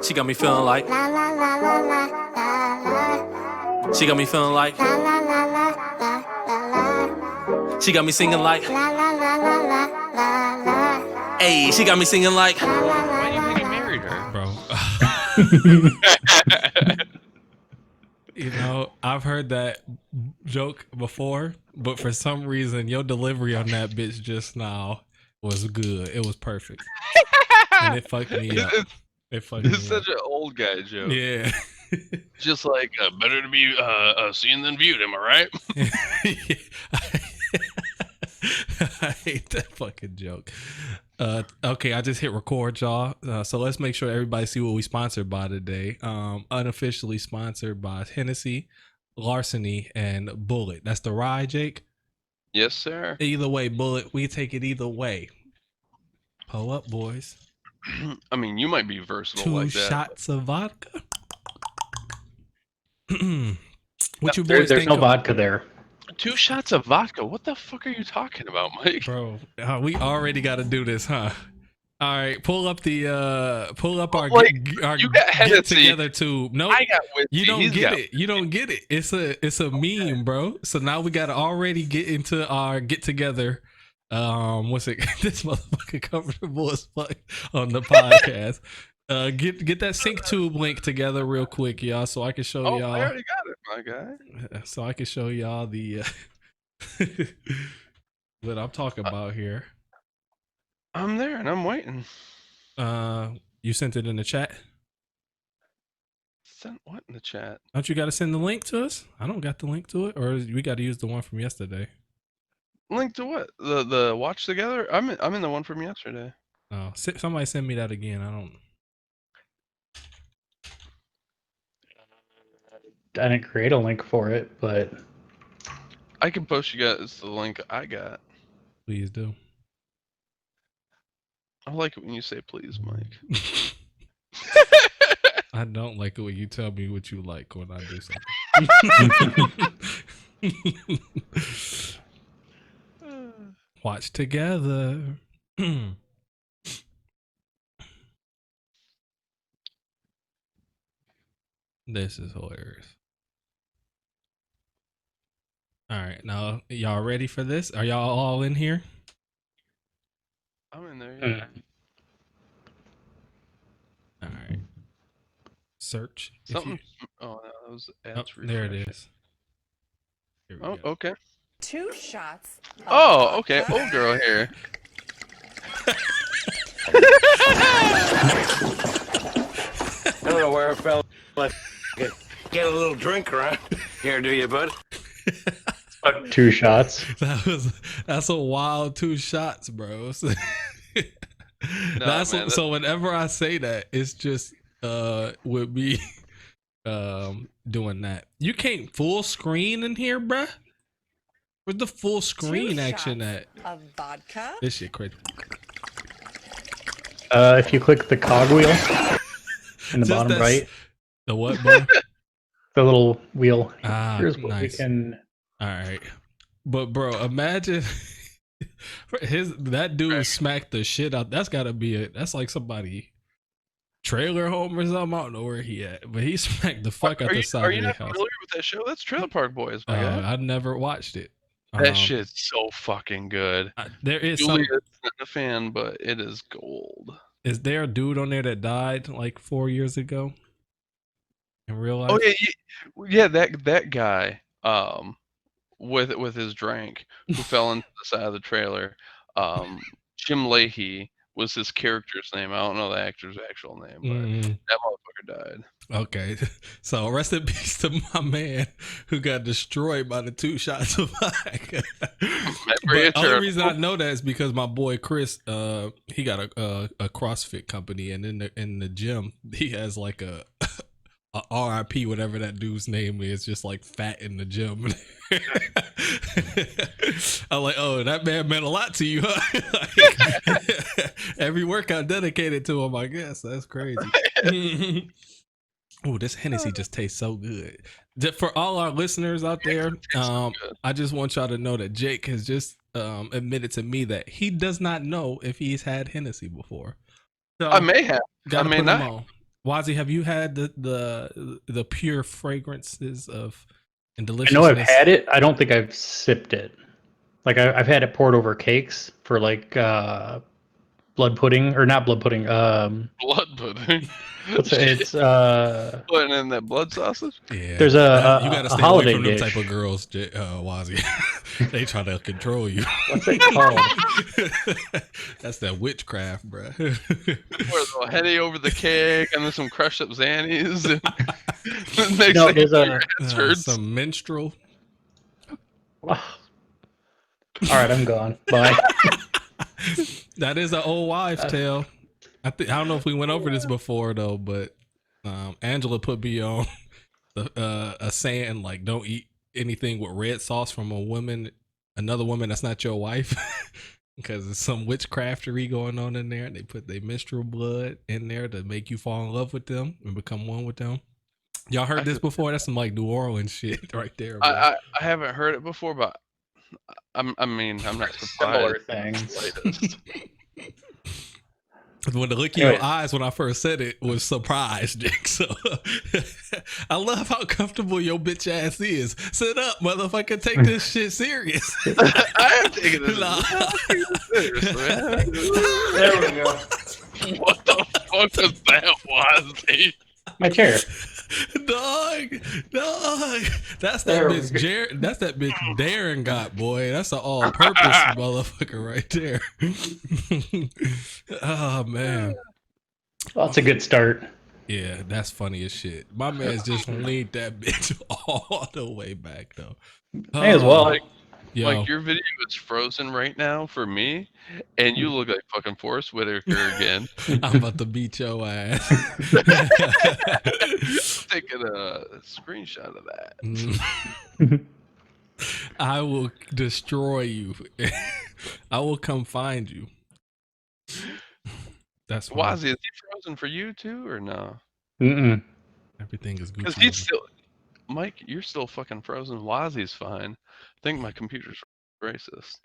She got me feeling like. She got me feeling like. She got me singing like. Hey, she got me singing like. Why do you think he married her, bro? You know, I've heard that joke before, but for some reason, your delivery on that bitch just now was good. It was perfect, and it fucked me up. It fucked me up. It's such an old guy joke. Yeah. Just like better to be seen than viewed. Am I right? I hate that fucking joke. Okay, I just hit record, y'all. So let's make sure everybody see what we sponsored by today. Unofficially sponsored by Hennessy, Larceny, and Bullet. That's the rye, Jake? Yes, sir. Either way, Bullet, we take it either way. Pull up, boys. I mean, you might be versatile 2 like that. shots of vodka. What you boys There's think no of- vodka there. 2 shots of vodka? What the fuck are you talking about, Mike? Bro, we already got to do this, huh? All right, pull up our Like, our you got get Hennessy. together tube. No, I got whiskey. you don't He's get got- it. You don't get it. It's a meme, bro. So now we got to already get into our get together. What's it? This motherfucker comfortable as fuck on the podcast. Get that sync tube link together real quick, y'all, so I can show Oh, y'all. I already got it, my guy. So I can show y'all the what I'm talking about here. I'm there and I'm waiting. You sent it in the chat. Sent what in the chat? Don't you got to send the link to us? I don't got the link to it, or we got to use the one from yesterday. Link to what? The watch together? I'm in the one from yesterday. Oh, somebody send me that again. I don't. I didn't create a link for it, but I can post you guys the link I got. Please do. I like it when you say please, Mike. I don't like it when you tell me what you like when I do something. Watch together. This is hilarious. All right, now y'all ready for this? Are y'all all in here? I'm in there. Yeah. All right. Search. If Something. you- Oh, no, that was Oh, ads. there it refresh. is. Here we Oh, go. okay. 2 shots. Of Oh, okay. vodka. Old girl here. I don't know where I fell. Get a little drink around here, do you, bud? 2 shots. That's a wild 2 shots, bro. man, So whenever I say that, it's just with me doing that. You can't full screen in here, bruh. Where's the full 2 screen action shots at? Of vodka. This shit crazy. If you click the cogwheel in the Just bottom that- right, The what, bro? the little wheel. Ah, Here's what we nice. can. All right, but bro, imagine that dude smacked the shit out. That's gotta be it. That's like somebody trailer home or something. I don't know where he at, but he smacked the fuck out the side Are of you the not house. familiar with that show? That's Trailer Park Boys, my guy. I never watched it. That shit's so fucking good. There is some. Julia's not a fan, but it is gold. Is there a dude on there that died like 4 years ago? In real life? Oh yeah, that guy. With his drink, who fell into the side of the trailer. Jim Leahy was his character's name. I don't know the actor's actual name, but that motherfucker died. Okay, so rest in peace to my man who got destroyed by the 2 shots of vodka. But the only reason I know that is because my boy Chris, he got a CrossFit company, and in the gym he has like a RIP, whatever that dude's name is, just like fat in the gym. I'm like, oh, that man meant a lot to you, huh? Like, every workout dedicated to him, I guess. That's crazy. Oh, this Hennessy just tastes so good. For all our listeners out there, I just want y'all to know that Jake has just admitted to me that he does not know if he's had Hennessy before. So I may have. gotta I may put him not. on. Wazzy, have you had the pure fragrances of and I deliciousness? know I've had it. I don't think I've sipped it. Like I've had it poured over cakes for like blood pudding or not blood pudding. Blood pudding. It's Putting in that blood sausage. Yeah, there's you a got to stay away holiday from them dish. type of girls, Wazzy. They try to control you. What's it called? That's that witchcraft, bro. Pour a little Henny over the cake and then some crushed up Xannies. And next No, thing there's your a. ass hurts. Some minstrel. All right, I'm gone. Bye. That is an old wives' tale. I don't know if we went over this before though, but Angela put me on a saying like, don't eat anything with red sauce from another woman that's not your wife, because there's some witchcraftery going on in there. They put their menstrual blood in there to make you fall in love with them and become one with them. Y'all heard this before? That's some like New Orleans shit right there, bro. I haven't heard it before, but I'm not Similar surprised. things. When the look in your eyes when I first said it was surprise, Dick. So I love how comfortable your bitch ass is. Sit up, motherfucker. Take this shit serious. I am taking this serious, man. There we go. What the fuck was that, Wazzy? My chair. Dog. That's that There we bitch Jared. That's that bitch Darren got, boy. That's an all-purpose motherfucker right there. Oh man. Well, that's a good start. Yeah, that's funny as shit. My man's just leaned that bitch all the way back though. May as well. Yo. Like your video is frozen right now for me, and you look like fucking Forrest Whitaker again. I'm about to beat your ass. Taking a screenshot of that. I will destroy you. I will come find you. That's funny. Wazzy, is he frozen for you too, or no? Mm-mm. Everything is Because Gucci. he's still, Mike, you're still fucking frozen. Wazzy's fine. I think my computer's racist.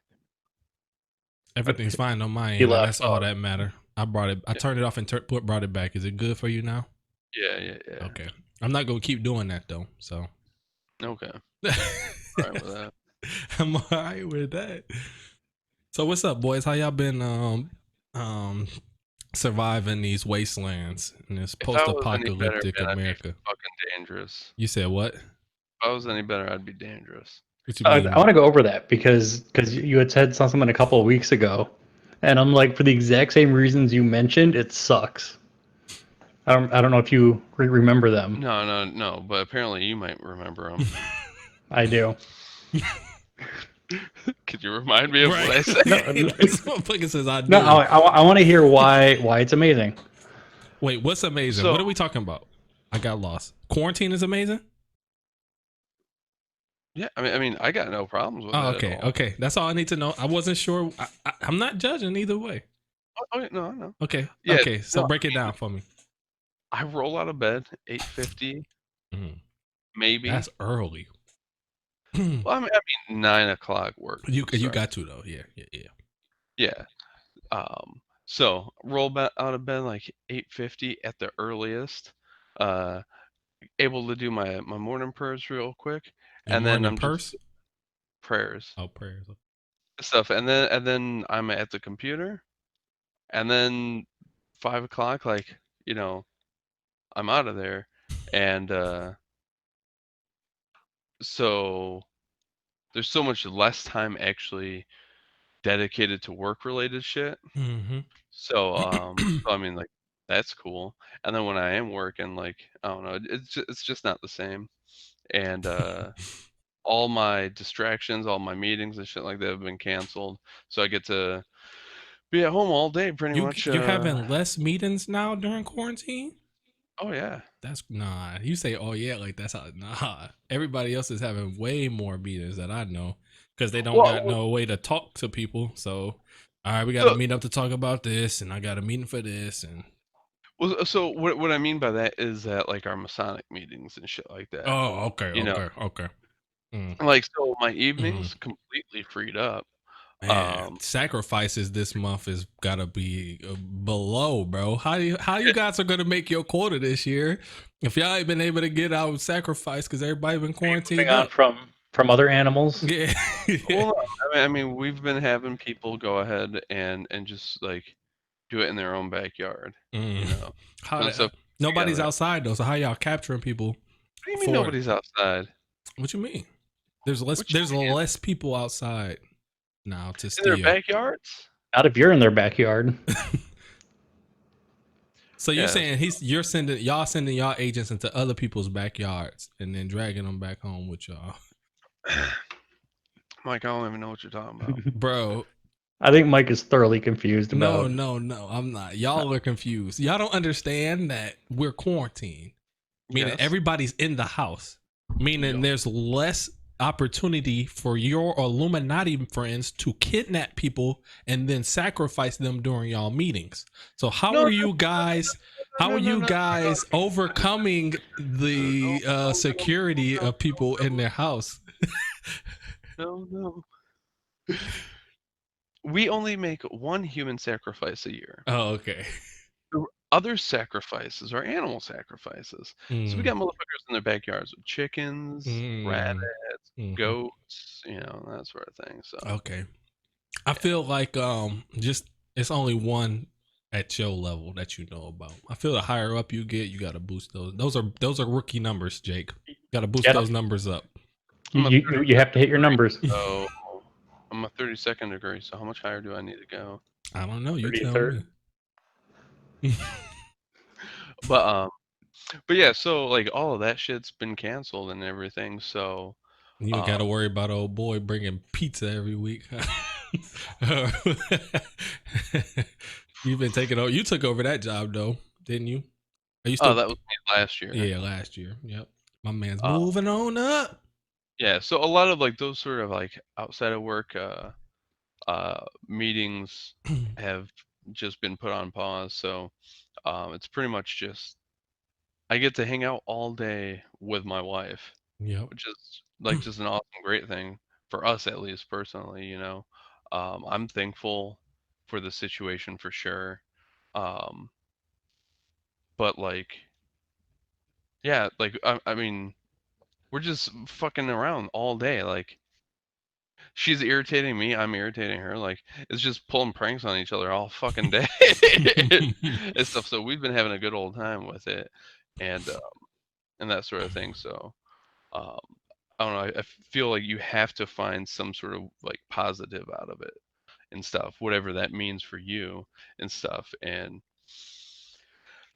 Everything's fine on my He end. left That's all off. that matter. I brought it. I turned it off and brought it back. Is it good for you now? Yeah. Okay. I'm not gonna keep doing that though. So. Okay. All right with that. I'm all right with that. So what's up, boys? How y'all been surviving these wastelands in this If I was any post-apocalyptic better, man, I'd be America? fucking dangerous. You said what? If I was any better, I'd be dangerous. What you I mean? want to go over that because you had said something a couple of weeks ago, and I'm like, for the exact same reasons you mentioned, it sucks. I don't know if you remember them. No, but apparently you might remember them. I do. Could you remind me of what I Right. said? This motherfucker says I do. No, I want to hear why it's amazing. Wait, what's amazing? So- What are we talking about? I got lost. Quarantine is amazing? Yeah, I mean, I got no problems with Oh, it. okay. At all. Okay. That's all I need to know. I wasn't sure. I'm not judging either way. Oh, no, no. Okay. Yeah, Okay. So no, break it down for me. I roll out of bed 8:50, Mhm. maybe. That's early. Well, I mean 9 o'clock work. You start. got to though. Yeah. Yeah. So roll out of bed like 8:50 at the earliest. Able to do my morning prayers real quick, and then I'm purse. just prayers Oh, prayers. stuff, and then I'm at the computer, and then 5 o'clock, like I'm out of there, and so there's so much less time actually dedicated to work related shit. Mm-hmm. So I mean, like, that's cool. And then when I am working, like, I don't know, it's just not the same. And all my distractions, all my meetings and shit like that have been canceled. So I get to be at home all day pretty much. You're having less meetings now during quarantine? Oh yeah. That's nah. You say, oh yeah, like that's how. Nah. Everybody else is having way more meetings that I know because they don't got no way to talk to people. So, all right, we got to meet up to talk about this, and I got a meeting for this, and. Well, so what I mean by that is that like our Masonic meetings and shit like that. Oh, okay, You know. okay. Mm. Like, so my evenings completely freed up. Man, sacrifices this month has gotta be below, bro. How you guys are gonna make your quota this year if y'all ain't been able to get out sacrifice because everybody been quarantined Moving on up? from other animals. Yeah. Well, I mean, we've been having people go ahead and just like do it in their own backyard. You know, Nobody's together. outside though, so how y'all capturing people? What do you mean for it? nobody's outside? What you mean? There's less. What you There's mean? less people outside now to In steal. their backyards? Not if you're in their backyard. So you're Yeah. saying you're sending y'all agents into other people's backyards and then dragging them back home with y'all, Mike, I don't even know what you're talking about. bro. I think Mike is thoroughly confused No, about. no, I'm not. Y'all are confused. Y'all don't understand that we're quarantined, meaning Yes. everybody's in the house, meaning there's less opportunity for your Illuminati friends to kidnap people and then sacrifice them during y'all meetings. So how are you guys overcoming the security of people in their house? No. We only make one human sacrifice a year. Oh, okay. Other sacrifices are animal sacrifices. So we got motherfuckers in their backyards with chickens, rabbits, goats, that sort of thing. So Okay. I feel like just it's only one at your level that you know about. I feel the higher up you get, you got to boost those. Those are rookie numbers, Jake. Got to boost those numbers up. You have to hit your numbers. So I'm a 32nd degree. So how much higher do I need to go? I don't know. You tell 33rd. me. But yeah. So like all of that shit's been canceled and everything. So You ain't got to worry about old boy bringing pizza every week. You've been taking over. You took over that job though, didn't you? Are you still? that was me last year. Yeah, last year. Yep. My man's moving on up. Yeah, so a lot of like those sort of like outside of work meetings have just been put on pause. So it's pretty much just I get to hang out all day with my wife, Yep. which is like just an awesome, great thing for us at least personally. I'm thankful for the situation for sure. But like, yeah, like I mean. We're just fucking around all day. Like, she's irritating me, I'm irritating her. Like, it's just pulling pranks on each other all fucking day and stuff. So we've been having a good old time with it, and that sort of thing. So I don't know. I feel like you have to find some sort of like positive out of it and stuff, whatever that means for you and stuff. And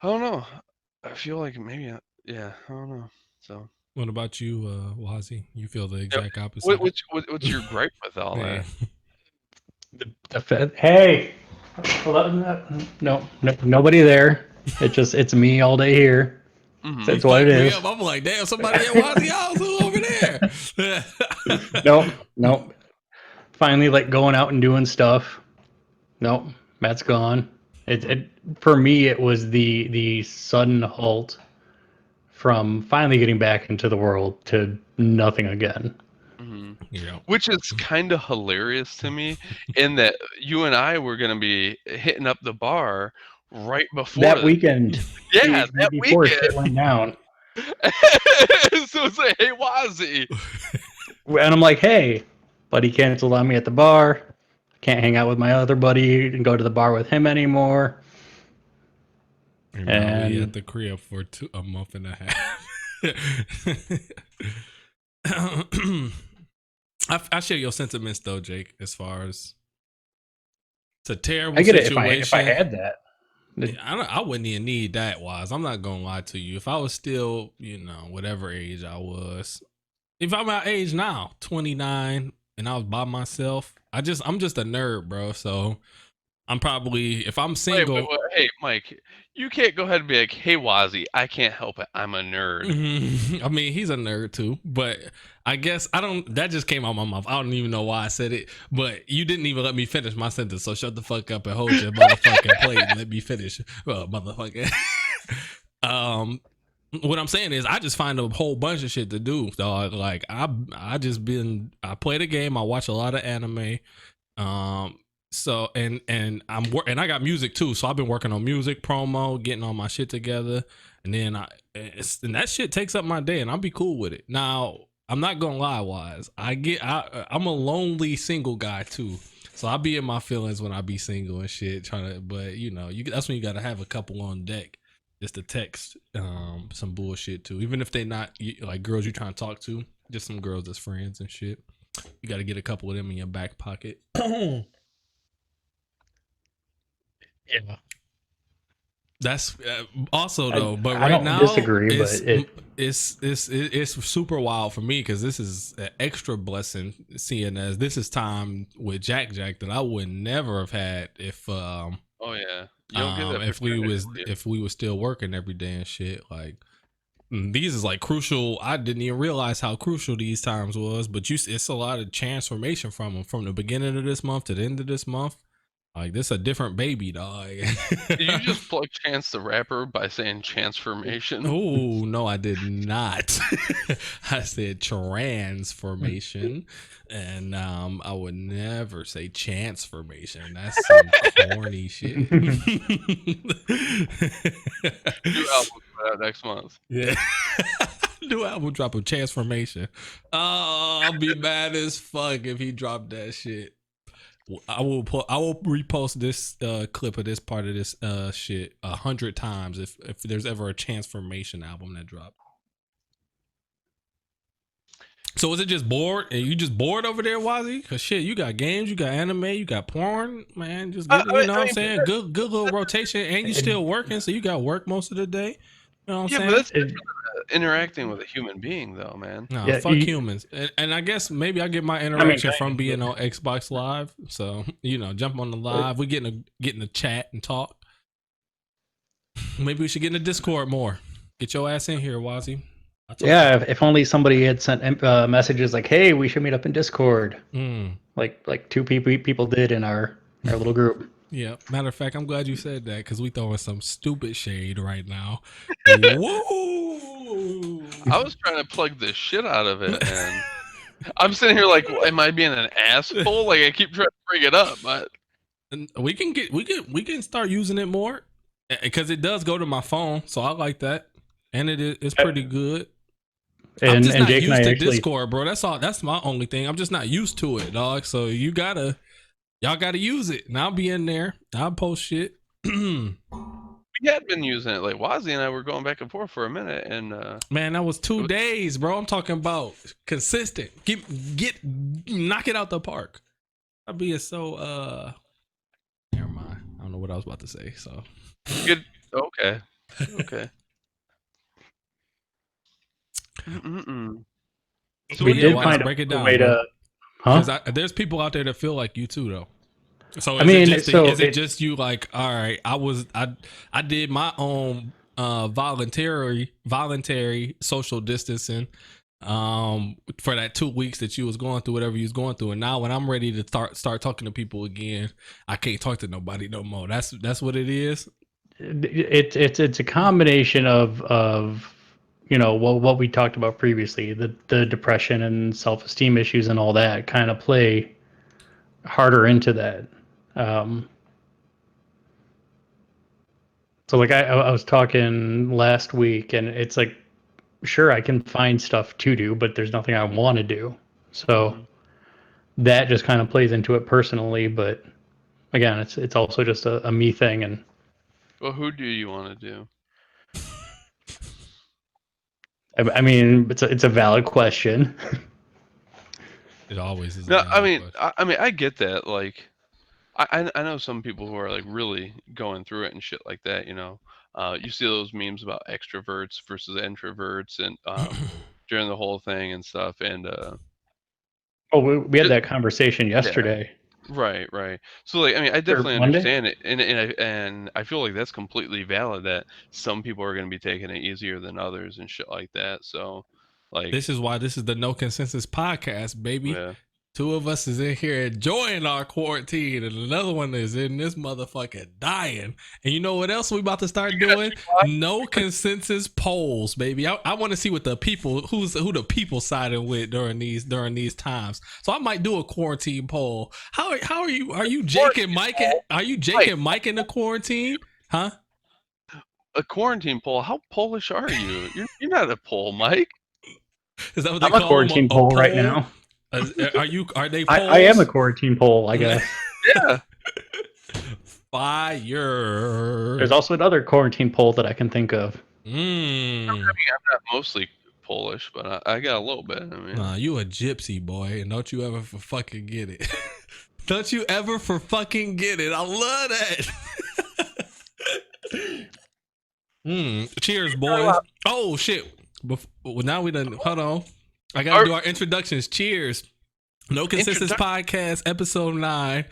I don't know. I feel like maybe, I don't know. So. What about you, Wazzy? You feel the exact opposite. What's your gripe with all that? Hey, no, nobody there. It's me all day here. Mhm. That's what it is. I'm like, damn, somebody at Wazzy house who's over there. Nope. Finally, like going out and doing stuff. Nope, Matt's gone. It for me, it was the sudden halt from finally getting back into the world to nothing again. Mhm. Yeah. Which is kind of hilarious to me, in that you and I were gonna be hitting up the bar right before That weekend. Yeah, that before weekend. shit went down. So it's like, hey, Wazzy. And I'm like, hey, buddy canceled on me at the bar. Can't hang out with my other buddy and go to the bar with him anymore. And we at the crib for a month and a half. I share your sentiments though, Jake. As far as it's a terrible I get situation. it if I had that. I wouldn't even need that. Wise, I'm not gonna lie to you. If I was still, whatever age I was, if I'm our age now, 29, and I was by myself, I'm just a nerd, bro. So I'm probably, if I'm single. Wait. Hey, Mike, you can't go ahead and be like, hey, Wazzy, I can't help it. I'm a nerd. I mean, he's a nerd too, but I guess that just came out of my mouth. I don't even know why I said it, but you didn't even let me finish my sentence. So shut the fuck up and hold your motherfucking plate and let me finish. Motherfucker. What I'm saying is I just find a whole bunch of shit to do. So like I play the game. I watch a lot of anime. So and and I got music too. So I've been working on music promo, getting all my shit together, and then and that shit takes up my day, and I'll be cool with it. Now I'm not gonna lie, Wise. I'm a lonely single guy too. So I'll be in my feelings when I be single and shit, but that's when you gotta have a couple on deck just to text some bullshit too. Even if they not like girls you're trying to talk to, just some girls that's friends and shit. You gotta get a couple of them in your back pocket. Yeah. That's also though, but I right don't now disagree, but it's super wild for me because this is an extra blessing, seeing as this is time with Jack that I would never have had if Oh yeah, you don't get that if we was still working every day and shit. Like these is like crucial. I didn't even realize how crucial these times was, but it's a lot of transformation from them from the beginning of this month to the end of this month. Like this a different baby, dog. Did you just plug Chance the Rapper by saying transformation? Oh no, I did not. I said transformation, and I would never say transformation. That's some corny shit. New album coming out next month. Yeah. New album drop of transformation. Oh, I'll be mad as fuck if he dropped that shit. I will repost this clip of this part of this shit 100 times if there's ever a transformation album that dropped. So is it just bored? Are you just bored over there, Wazzy? Cause shit, you got games, you got anime, you got porn, man. Just get, you know what I'm saying? Good little rotation, and you still working, so you got work most of the day. You know what I'm saying? But that's different than interacting with a human being, though, man. No, Yeah, fuck humans. And I guess maybe I get my interaction from being on Xbox Live. So, jump on the live. We get in a chat and talk. Maybe we should get in the Discord more. Get your ass in here, Wazzy. Yeah, if only somebody had sent messages like, "Hey, we should meet up in Discord." Like two people did in our little group. Yeah. Matter of fact, I'm glad you said that because we throwing some stupid shade right now. Whoa! I was trying to plug the shit out of it, and I'm sitting here like, am I being an asshole? Like I keep trying to bring it up, but we can start using it more because it does go to my phone, so I like that, and it's pretty good. I'm just not Jake used and I to actually, Discord, bro. That's all. That's my only thing. I'm just not used to it, dog. So y'all gotta use it. And I'll be in there. I'll post shit. we had been using it. Like Wazzy and I were going back and forth for a minute, and man, that was 2 days, bro. I'm talking about consistent. Knock it out the park. I'll be so never mind. I don't know what I was about to say. So good. Okay. So we did find break it down, way to, there's people out there that feel like you too, though. So is it just you? Like, all right, I did my own voluntary social distancing for that 2 weeks that you was going through whatever you was going through, and now when I'm ready to start talking to people again, I can't talk to nobody no more. That's what it is. It's a combination of what we talked about previously, the depression and self-esteem issues and all that kind of play harder into that. So like I was talking last week, and it's like, sure, I can find stuff to do, but there's nothing I want to do. So that just kind of plays into it personally. But again, it's also just a me thing. And well, who do you want to do? I mean, it's a valid question. It always is. No, I mean, I get that. Like, I know some people who are like really going through it and shit like that. You see those memes about extroverts versus introverts, and during the whole thing and stuff. And we had that conversation yesterday. Yeah. Right. So like, I mean, I definitely understand it, and I feel like that's completely valid. That some people are going to be taking it easier than others and shit like that. So, like, this is why this is the No Consensus podcast, baby. Yeah. Two of us is in here enjoying our quarantine, and another one is in this motherfucker dying. And you know what else we about to start doing? No consensus polls, baby. I want to see what the people, who the people siding with during these times. So I might do a quarantine poll. How are you? Are you Jake and Mike? Are you Jake and Mike in the quarantine? Huh? A quarantine poll? How Polish are you? You're not a poll, Mike. Is that what they I'm a call quarantine them? A poll right poll? now. Are they polls? I am a quarantine poll, I guess. Yeah. Fire. There's also another quarantine poll that I can think of. I mean, I'm not mostly Polish, but I got a little bit. I mean, Nah, you a gypsy boy, and don't you ever for fucking get it. Don't you ever for fucking get it. I love that. Cheers, boys. Oh shit. Now we done. Hold on. I gotta do our introductions. Cheers. No Consensus Podcast, episode 9.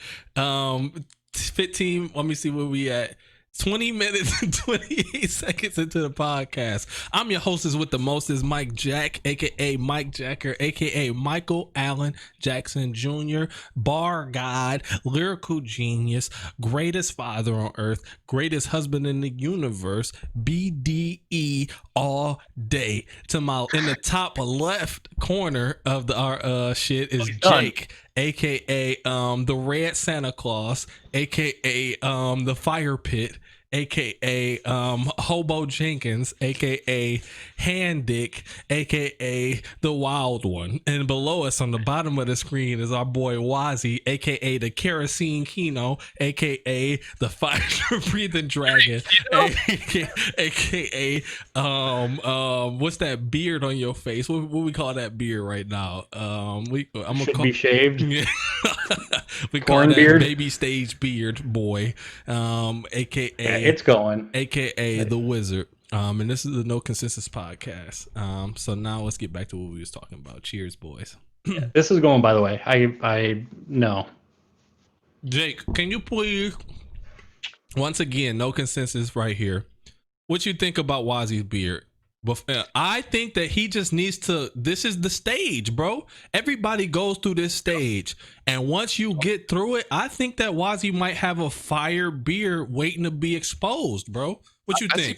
15. Let me see where we at. 20 minutes and 28 seconds into the podcast. I'm your hostess with the mostest, Mike Jack, aka Mike Jacker, aka Michael Allen Jackson Jr., bar god, lyrical genius, greatest father on earth, greatest husband in the universe, BDE all day. In the top left corner of our shit is Jake, aka the Red Santa Claus, aka the Fire Pit, aka Hobo Jenkins, aka Hand Dick, aka the Wild One. And below us on the bottom of the screen is our boy Wozzy, aka the Kerosene Kino, aka the Fire Breathing Dragon, aka what's that beard on your face? What we call that beard right now? Should be shaved. Yeah. We Corn call that beard? baby stage beard boy, aka It's going. aka the Wizard. And this is the No Consensus Podcast. So now let's get back to what we was talking about. Cheers, boys. This is going, by the way. I know. Jake, can you please, once again, No Consensus right here. What you think about Wozzy's beard? I think that he just needs to, this is the stage, bro. Everybody goes through this stage. And once you get through it, I think that Wozzy might have a fire beard waiting to be exposed, bro. What you think?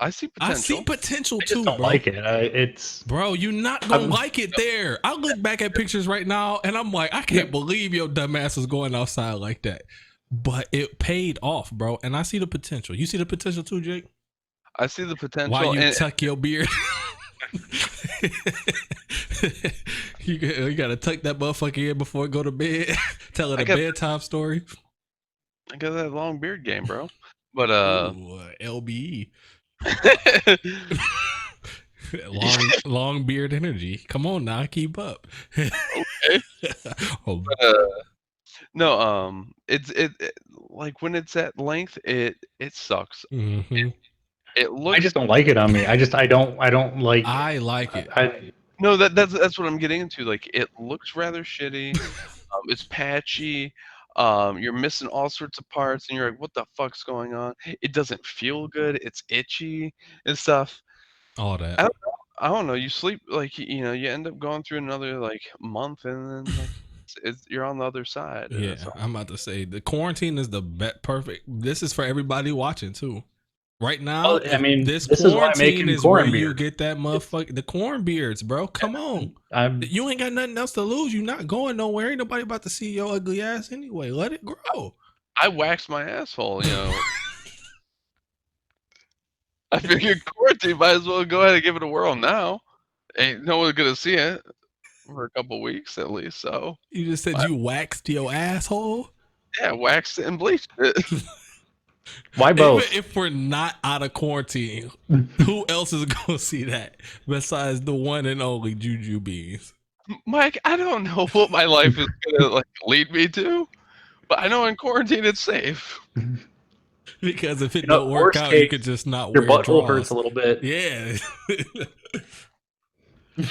I see potential. I see potential I just too, don't bro. like it. It's Bro, you're not gonna like it there. I look back at pictures right now and I'm like, I can't believe your dumbass was going outside like that. But it paid off, bro. And I see the potential. You see the potential too, Jake? I see the potential. Why you tuck your beard? you gotta tuck that motherfucker in before it go to bed. Tell it a bedtime story. I got that long beard game, bro. But Ooh, LBE. long beard energy. Come on now, keep up. Okay. Oh. But, no, it like when it's at length, it sucks. Mm-hmm. It looks. I just don't like it on me. I don't like. I like it. No, that's what I'm getting into. Like, it looks rather shitty. It's patchy. You're missing all sorts of parts, and you're like, "What the fuck's going on?" It doesn't feel good. It's itchy and stuff. All that. I don't know. You sleep like you end up going through another like month, and then like, you're on the other side. Yeah, I'm about to say the quarantine is the perfect. This is for everybody watching too. Right now, I mean, this is why I'm quarantine making is where corn you beard. get that motherfucker, the corn beards, bro. Come on, you ain't got nothing else to lose. You're not going nowhere. Ain't nobody about to see your ugly ass anyway. Let it grow. I waxed my asshole, I figured quarantine might as well go ahead and give it a whirl now. Ain't no one gonna see it for a couple weeks at least. So you just said you waxed your asshole. Yeah, waxed it and bleached it. Why both? Even if we're not out of quarantine, who else is gonna see that besides the one and only Juju Beans? Mike, I don't know what my life is gonna like lead me to, but I know in quarantine it's safe. Because if it don't work out, you could just not your wear butthole drawers. hurts a little bit. Yeah.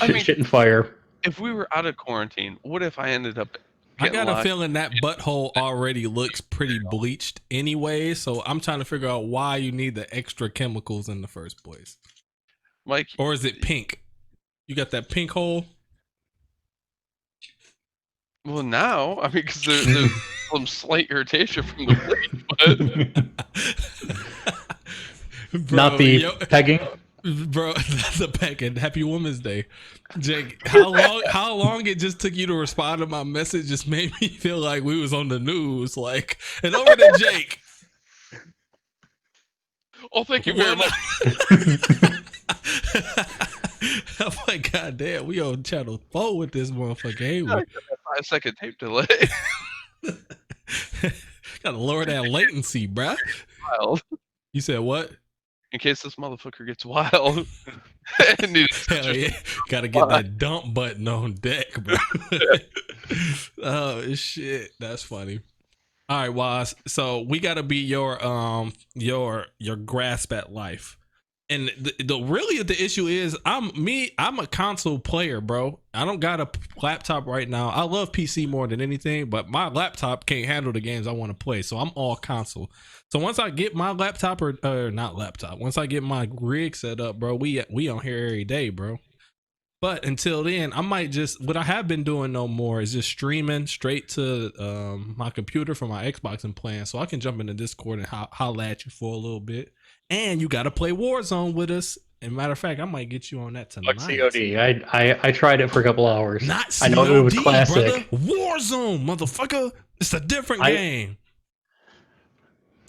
I mean, shit and fire. If we were out of quarantine, what if I ended up? I got a feeling that butthole already looks pretty bleached anyway, so I'm trying to figure out why you need the extra chemicals in the first place. Mike, or is it pink? You got that pink hole? Well, now, I mean, because there's some slight irritation from the bleach, but Bro, Not the pegging. bro, the pegging. Happy Women's Day, Jake. How long it just took you to respond to my message just made me feel like we was on the news. Like, and over to Jake. oh, thank you very much. I'm like, God damn, we on channel 4 with this motherfucker, ain't we? 5-second tape delay. Gotta lower that latency, bruh. Wild. You said what? In case this motherfucker gets wild. Hell yeah. Gotta get that dump button on deck, bro. Oh shit. That's funny. All right, Woz. So we gotta be your grasp at life. And the issue is I'm a console player, bro. I don't got a laptop right now. I love PC more than anything, but my laptop can't handle the games I want to play. So I'm all console. So once I get my laptop or not laptop, once I get my rig set up, bro, we on here every day, bro. But until then, I might just, what I have been doing no more is just streaming straight to my computer from my Xbox and playing. So I can jump into Discord and holla at you for a little bit. And you got to play Warzone with us. And matter of fact, I might get you on that tonight. Like COD. I tried it for a couple hours. Not COD, I know it was classic. brother. Warzone, motherfucker. It's a different game.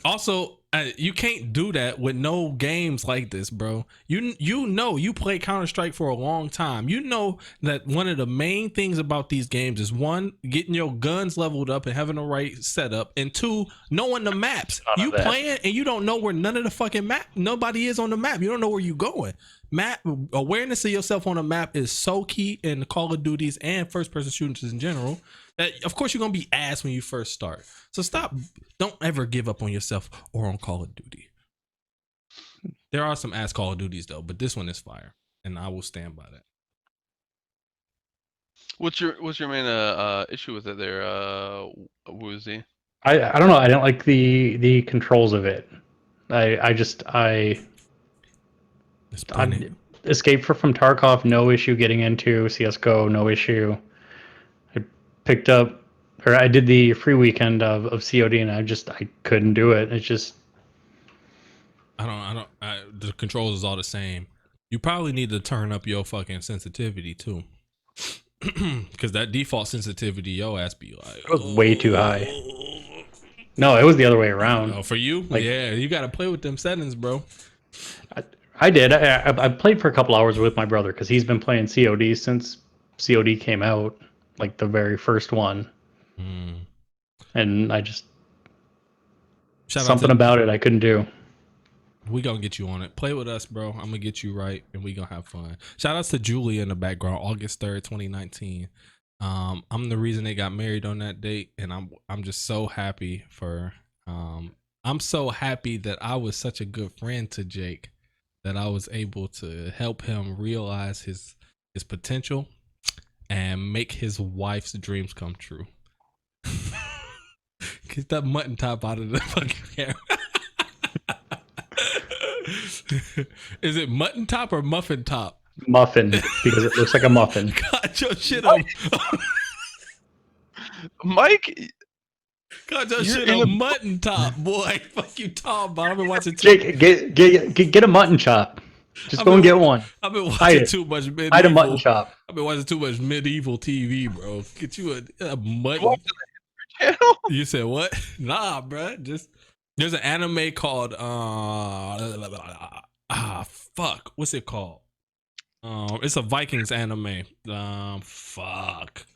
Also, you can't do that with no games like this, bro. You know, you played Counter-Strike for a long time. You know that one of the main things about these games is, one, getting your guns leveled up and having the right setup, and two, knowing the maps. You playing and you don't know where none of the fucking map, nobody is on the map. You don't know where you going. Map awareness of yourself on a map is so key in Call of Duties and first-person shooters in general. That, of course, you're gonna be ass when you first start. So don't ever give up on yourself or on Call of Duty. There are some ass Call of Duties though, but this one is fire, and I will stand by that. What's your main issue with it there, Woozy? I don't know. I didn't like the controls of it. I escaped from Tarkov, no issue getting into CSGO, no issue. I did the free weekend of COD, and I couldn't do it. It's just the controls is all the same. You probably need to turn up your fucking sensitivity too, because that default sensitivity, your ass be like, it was way too high. No, it was the other way around. Oh, for you? Like, yeah, you got to play with them settings, bro. I did. I played for a couple hours with my brother because he's been playing COD since COD came out, like the very first one. And I just something about it I couldn't do. We gonna get you on it. Play with us, bro. I'm gonna get you right, and we gonna have fun. Shout outs to Julia in the background. August 3rd, 2019. I'm the reason they got married on that date, and I'm just so happy for. I'm so happy that I was such a good friend to Jake that I was able to help him realize his potential and make his wife's dreams come true. Get that mutton top out of the fucking camera. Is it mutton top or muffin top? Muffin, because it looks like a muffin. Got your shit on. Mike, got your shit on mutton top, boy. Fuck you, Tom. But I've been watching. Jake, get a mutton chop. Just go and get one. I've been watching too much medieval. Hide a mutton chop. I've been watching too much medieval TV, bro. Get you a mutton. watching the channel? You said what? Nah, bro. Just there's an anime called fuck. What's it called? It's a Vikings anime. Fuck.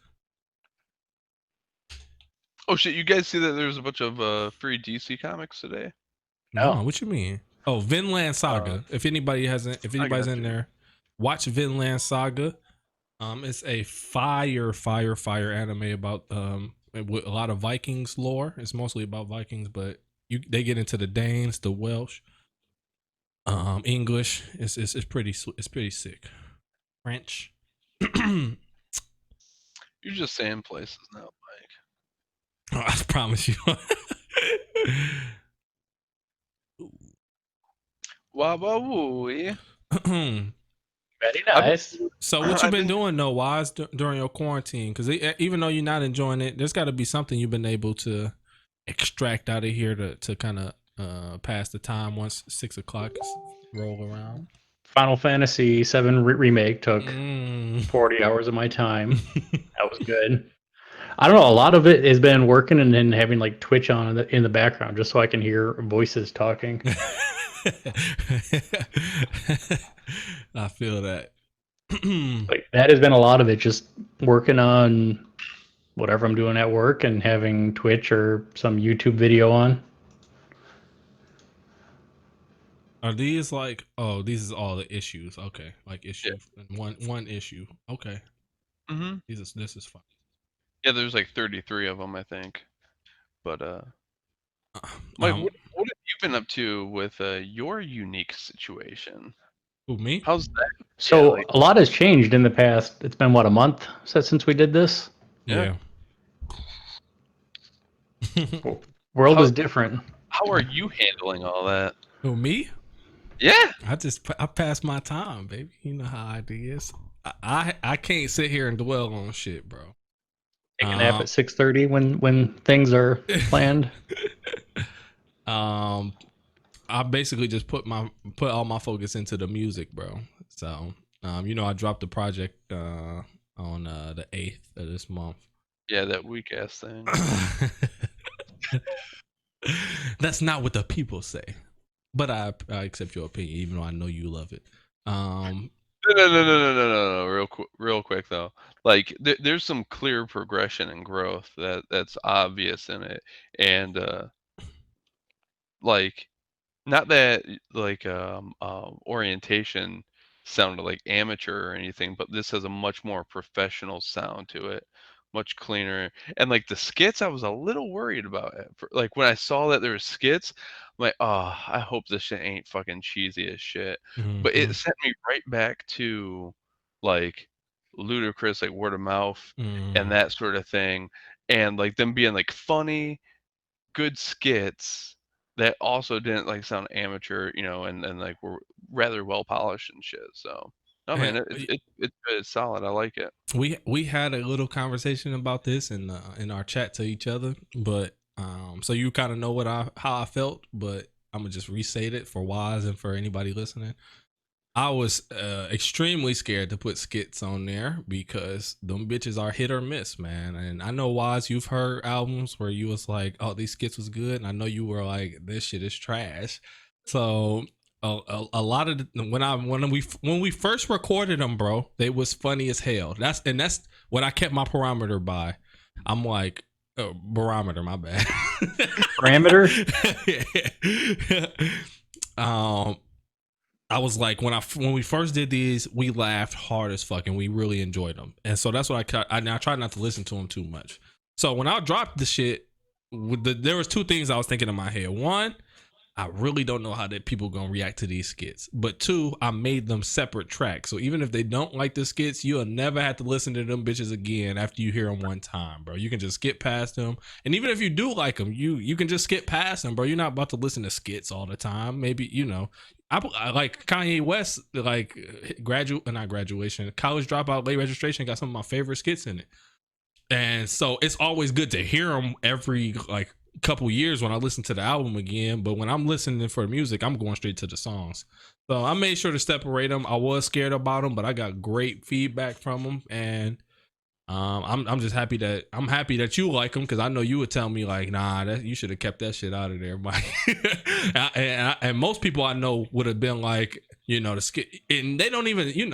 Oh shit! You guys see that there's a bunch of free DC comics today? No, what you mean? Oh, Vinland Saga. If anybody's in there, watch Vinland Saga. It's a fire anime about with a lot of Vikings lore. It's mostly about Vikings, but they get into the Danes, the Welsh, English. It's pretty sick. French. You're just saying places now, Mike. Oh, I promise you. Wah wah woo. Very nice. So what you I've been been- doing though, Wise, during your quarantine? Because even though you're not enjoying it, there's got to be something you've been able to extract out of here to kind of pass the time once 6 o'clock roll around. Final Fantasy VII remake took Mm. 40 hours of my time. That was good. I don't know. A lot of it has been working and then having like Twitch on in the background just so I can hear voices talking. I feel that. Like that has been a lot of it. Just working on whatever I'm doing at work and having Twitch or some YouTube video on. Are these like? Oh, these is all the issues. Okay, like issue one issue. Okay, Mhm. this is fine. Yeah, there's like 33 of them, I think. But Mike, what have you been up to with your unique situation? Who, me? How's that? So like- a lot has changed in the past. It's been what, a month since we did this? Yeah. World How- is different. How are you handling all that? Who, me? Yeah. I pass my time, baby. You know how it is. I can't sit here and dwell on shit, bro. Take a nap at 6:30 when things are planned. I basically just put all my focus into the music, bro. So I dropped the project on the 8th of this month. Yeah, that weak ass thing. That's not what the people say, but I accept your opinion, even though I know you love it. No. Real quick though. Like there's some clear progression and growth that's obvious in it, and like not that like orientation sounded like amateur or anything, but this has a much more professional sound to it, much cleaner. And like the skits, I was a little worried about it. Like when I saw that there were skits, I'm like, oh, I hope this shit ain't fucking cheesy as shit. But it sent me right back to like ludicrous, like word of mouth and that sort of thing, and like them being like funny, good skits that also didn't like sound amateur, and like were rather well polished and shit. So, no man, it's solid. I like it. We had a little conversation about this in our chat to each other, but so you kind of know how I felt, but I'm gonna just restate it for Wise and for anybody listening. I was extremely scared to put skits on there because them bitches are hit or miss, man. And I know, Wise, you've heard albums where you was like, oh, these skits was good, and I know you were like, this shit is trash. So a lot of when we first recorded them, bro, they was funny as hell. That's what I kept my parameter by. I'm like, barometer, my bad. Parameter. I was like, when we first did these, we laughed hard as fuck and we really enjoyed them. And so that's what I tried not to listen to them too much. So when I dropped the shit, there was two things I was thinking in my head. One, I really don't know how that people gonna react to these skits. But two, I made them separate tracks. So even if they don't like the skits, you'll never have to listen to them bitches again after you hear them one time, bro. You can just skip past them. And even if you do like them, you can just skip past them, bro. You're not about to listen to skits all the time. Maybe, I like Kanye West, like not graduation, college dropout, late registration got some of my favorite skits in it. And so it's always good to hear them every like couple years when I listen to the album again. But when I'm listening for music, I'm going straight to the songs. So I made sure to separate them. I was scared about them, but I got great feedback from them. And I'm just happy that you like them, because I know you would tell me like, nah, you should have kept that shit out of there, Mike. and most people I know would have been like, the skit, and they don't even,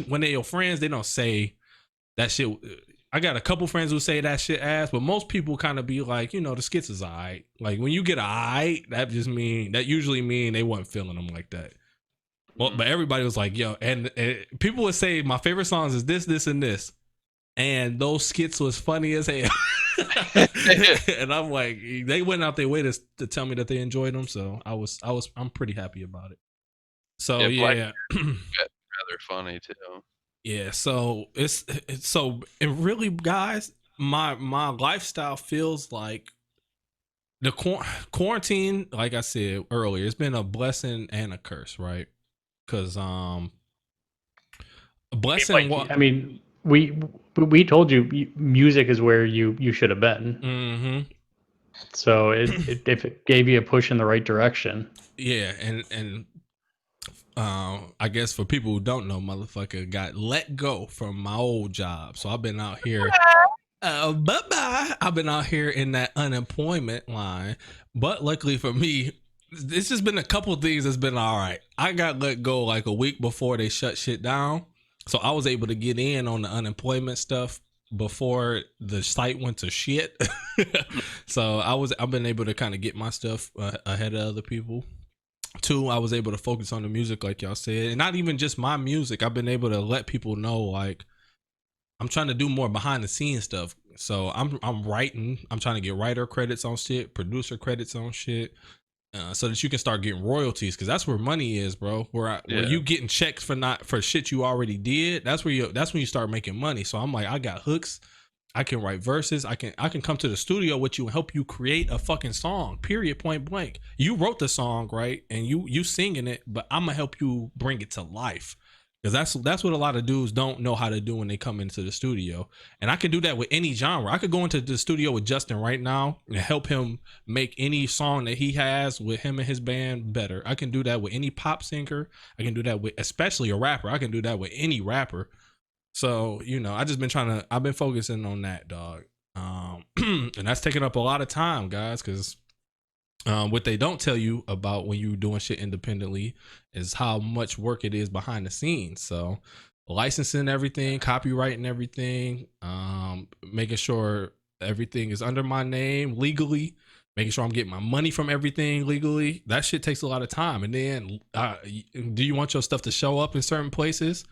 when they're your friends, they don't say that shit. I got a couple friends who say that shit ass, but most people kind of be like, the skits is alright. Like when you get a alright, that usually mean they wasn't feeling them like that. Well, but everybody was like, yo, and people would say my favorite songs is this, and this. And those skits was funny as hell. And I'm like, they went out their way to tell me that they enjoyed them. So I'm pretty happy about it. So yeah. Rather funny too. Yeah, so it's really, guys, my lifestyle feels like the quarantine, like I said earlier, it's been a blessing and a curse, right? Because Blessing. I mean, we told you music is where you should have been. Mm-hmm. So if it gave you a push in the right direction. Yeah, and I guess for people who don't know, motherfucker got let go from my old job. So I've been out here. Bye-bye. I've been out here in that unemployment line. But luckily for me, it's just been a couple things that's been all right. I got let go like a week before they shut shit down. So I was able to get in on the unemployment stuff before the site went to shit. So I've been able to kind of get my stuff ahead of other people. 2, I was able to focus on the music like y'all said, and not even just my music. I've been able to let people know like I'm trying to do more behind the scenes stuff. So I'm writing. I'm trying to get writer credits on shit, producer credits on shit, so that you can start getting royalties, because that's where money is, bro. Where you getting checks for shit you already did. That's when you start making money. So I'm like, I got hooks. I can write verses. I can come to the studio with you and help you create a fucking song. Period. Point blank. You wrote the song, right? And you singing it, but I'm gonna help you bring it to life. Because that's what a lot of dudes don't know how to do when they come into the studio. And I can do that with any genre. I could go into the studio with Justin right now and help him make any song that he has with him and his band better. I can do that with any pop singer. I can do that with especially a rapper. I can do that with any rapper. So, I've been focusing on that, dog. And that's taking up a lot of time, guys, because what they don't tell you about when you're doing shit independently is how much work it is behind the scenes. So licensing everything, copywriting everything, making sure everything is under my name legally, making sure I'm getting my money from everything legally. That shit takes a lot of time. And then do you want your stuff to show up in certain places?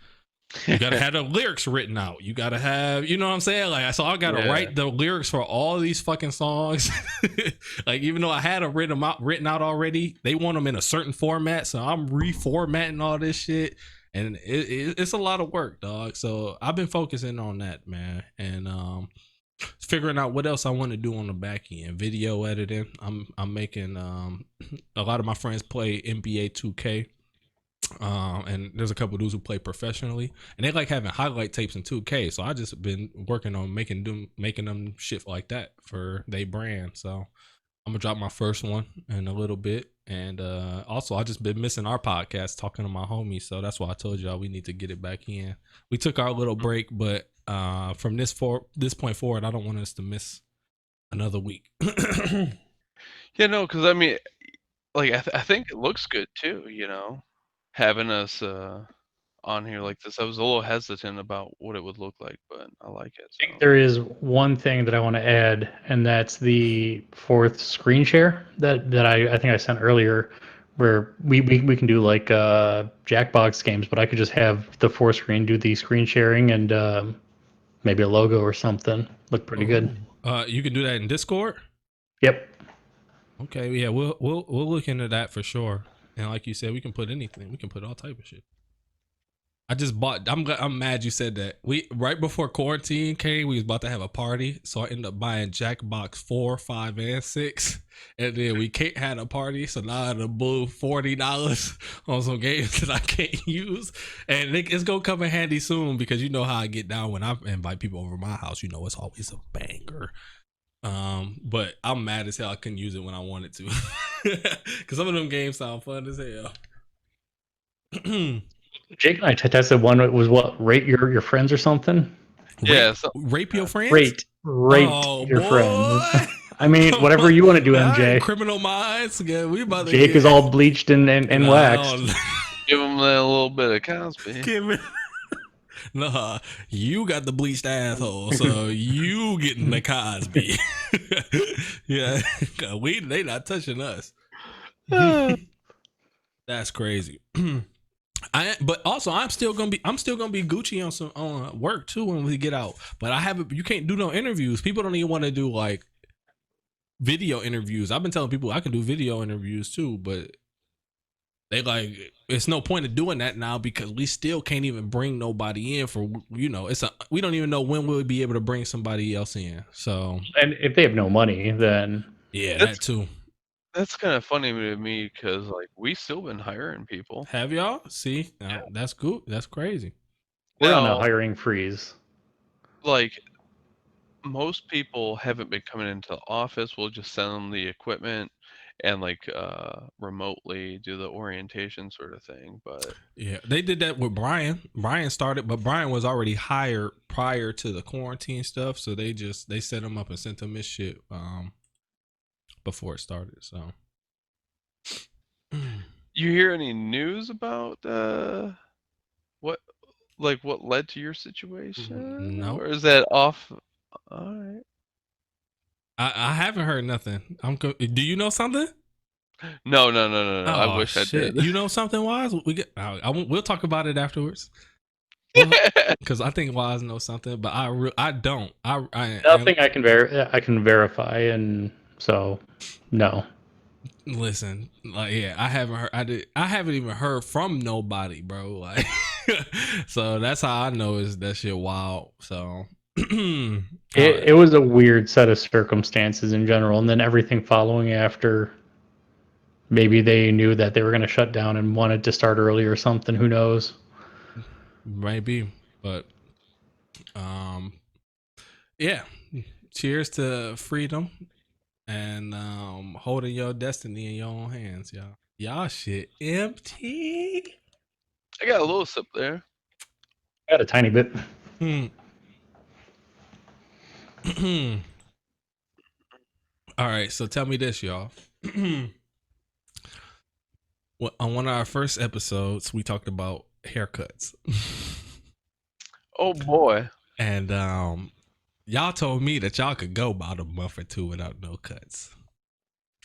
You gotta have the lyrics written out. You gotta have, you know what I'm saying? Like, so I gotta write the lyrics for all these fucking songs. Like, even though I had them written out already, they want them in a certain format. So I'm reformatting all this shit, and it's a lot of work, dog. So I've been focusing on that, man, and figuring out what else I want to do on the back end. Video editing. I'm making a lot of my friends play NBA 2K. And there's a couple dudes who play professionally, and they like having highlight tapes in 2K. So I just been working on making them shit like that for their brand. So I'm gonna drop my first one in a little bit, and also I just been missing our podcast, talking to my homies. So that's why I told y'all we need to get it back in. We took our little break, but from this point forward, I don't want us to miss another week. Yeah, no, because I mean, like I think it looks good too. You know, having us on here like this. I was a little hesitant about what it would look like, but I like it. So. There is one thing that I want to add, and that's the 4th screen share that I think I sent earlier, where we can do like Jackbox games, but I could just have the 4th screen do the screen sharing and maybe a logo or something. Look pretty good. You can do that in Discord? Yep. Okay, yeah, we'll look into that for sure. And like you said, we can put anything. We can put all type of shit. I just bought. I'm mad you said that. We right before quarantine came, we was about to have a party, so I ended up buying Jackbox 4, 5, and 6, and then we can't have a party, so now I had to blew $40 on some games that I can't use, and it's gonna come in handy soon because you know how I get down when I invite people over my house. You know it's always a banger. But I'm mad as hell I couldn't use it when I wanted to, because some of them games sound fun as hell. Jake and I tested one. It was what, rate your friends or something? Yeah, rape your friends. Rate your friends. I mean, whatever you want to do, MJ. Criminal Minds. Yeah, we about to Jake is all bleached and waxed. Give him a little bit of Cosby. Nah, you got the bleached asshole, so you getting the Cosby. Yeah, they not touching us. That's crazy. But also I'm still gonna be Gucci on some work too when we get out. But you can't do no interviews. People don't even want to do like video interviews. I've been telling people I can do video interviews too, but they like it's no point of doing that now because we still can't even bring nobody in for we don't even know when we'll be able to bring somebody else in. So and if they have no money, then that too. That's kind of funny to me because like we still been hiring people. Have y'all? See, that's good. That's crazy. We're on a Now, hiring freeze. like, most people haven't been coming into the office. We'll just send them the equipment and like remotely do the orientation sort of thing. But Yeah, they did that with Brian. Brian started, but Brian was already hired prior to the quarantine stuff, so they set him up and sent him his shit before it started. So, you hear any news about what what led to your situation? No. Or is that off? All right. I haven't heard nothing. Do you know something? No. Oh, I wish shit. I did. You know something, Wise? We'll talk about it afterwards. Because I think Wise knows something, but I don't. Nothing I can verify, and so no. Listen, like, yeah, I haven't heard. I haven't even heard from nobody, bro. Like, so that's how I know is that shit wild. So It was a weird set of circumstances in general, and then everything following after. Maybe they knew that they were going to shut down and wanted to start early or something. Who knows? maybe, but yeah. Cheers to freedom and holding your destiny in your own hands, y'all. Y'all shit empty. I got a little sip there. I got a tiny bit. All right, so tell me this, y'all. Well, on one of our first episodes, we talked about haircuts. Oh boy. And y'all told me that y'all could go about a month or two without no cuts.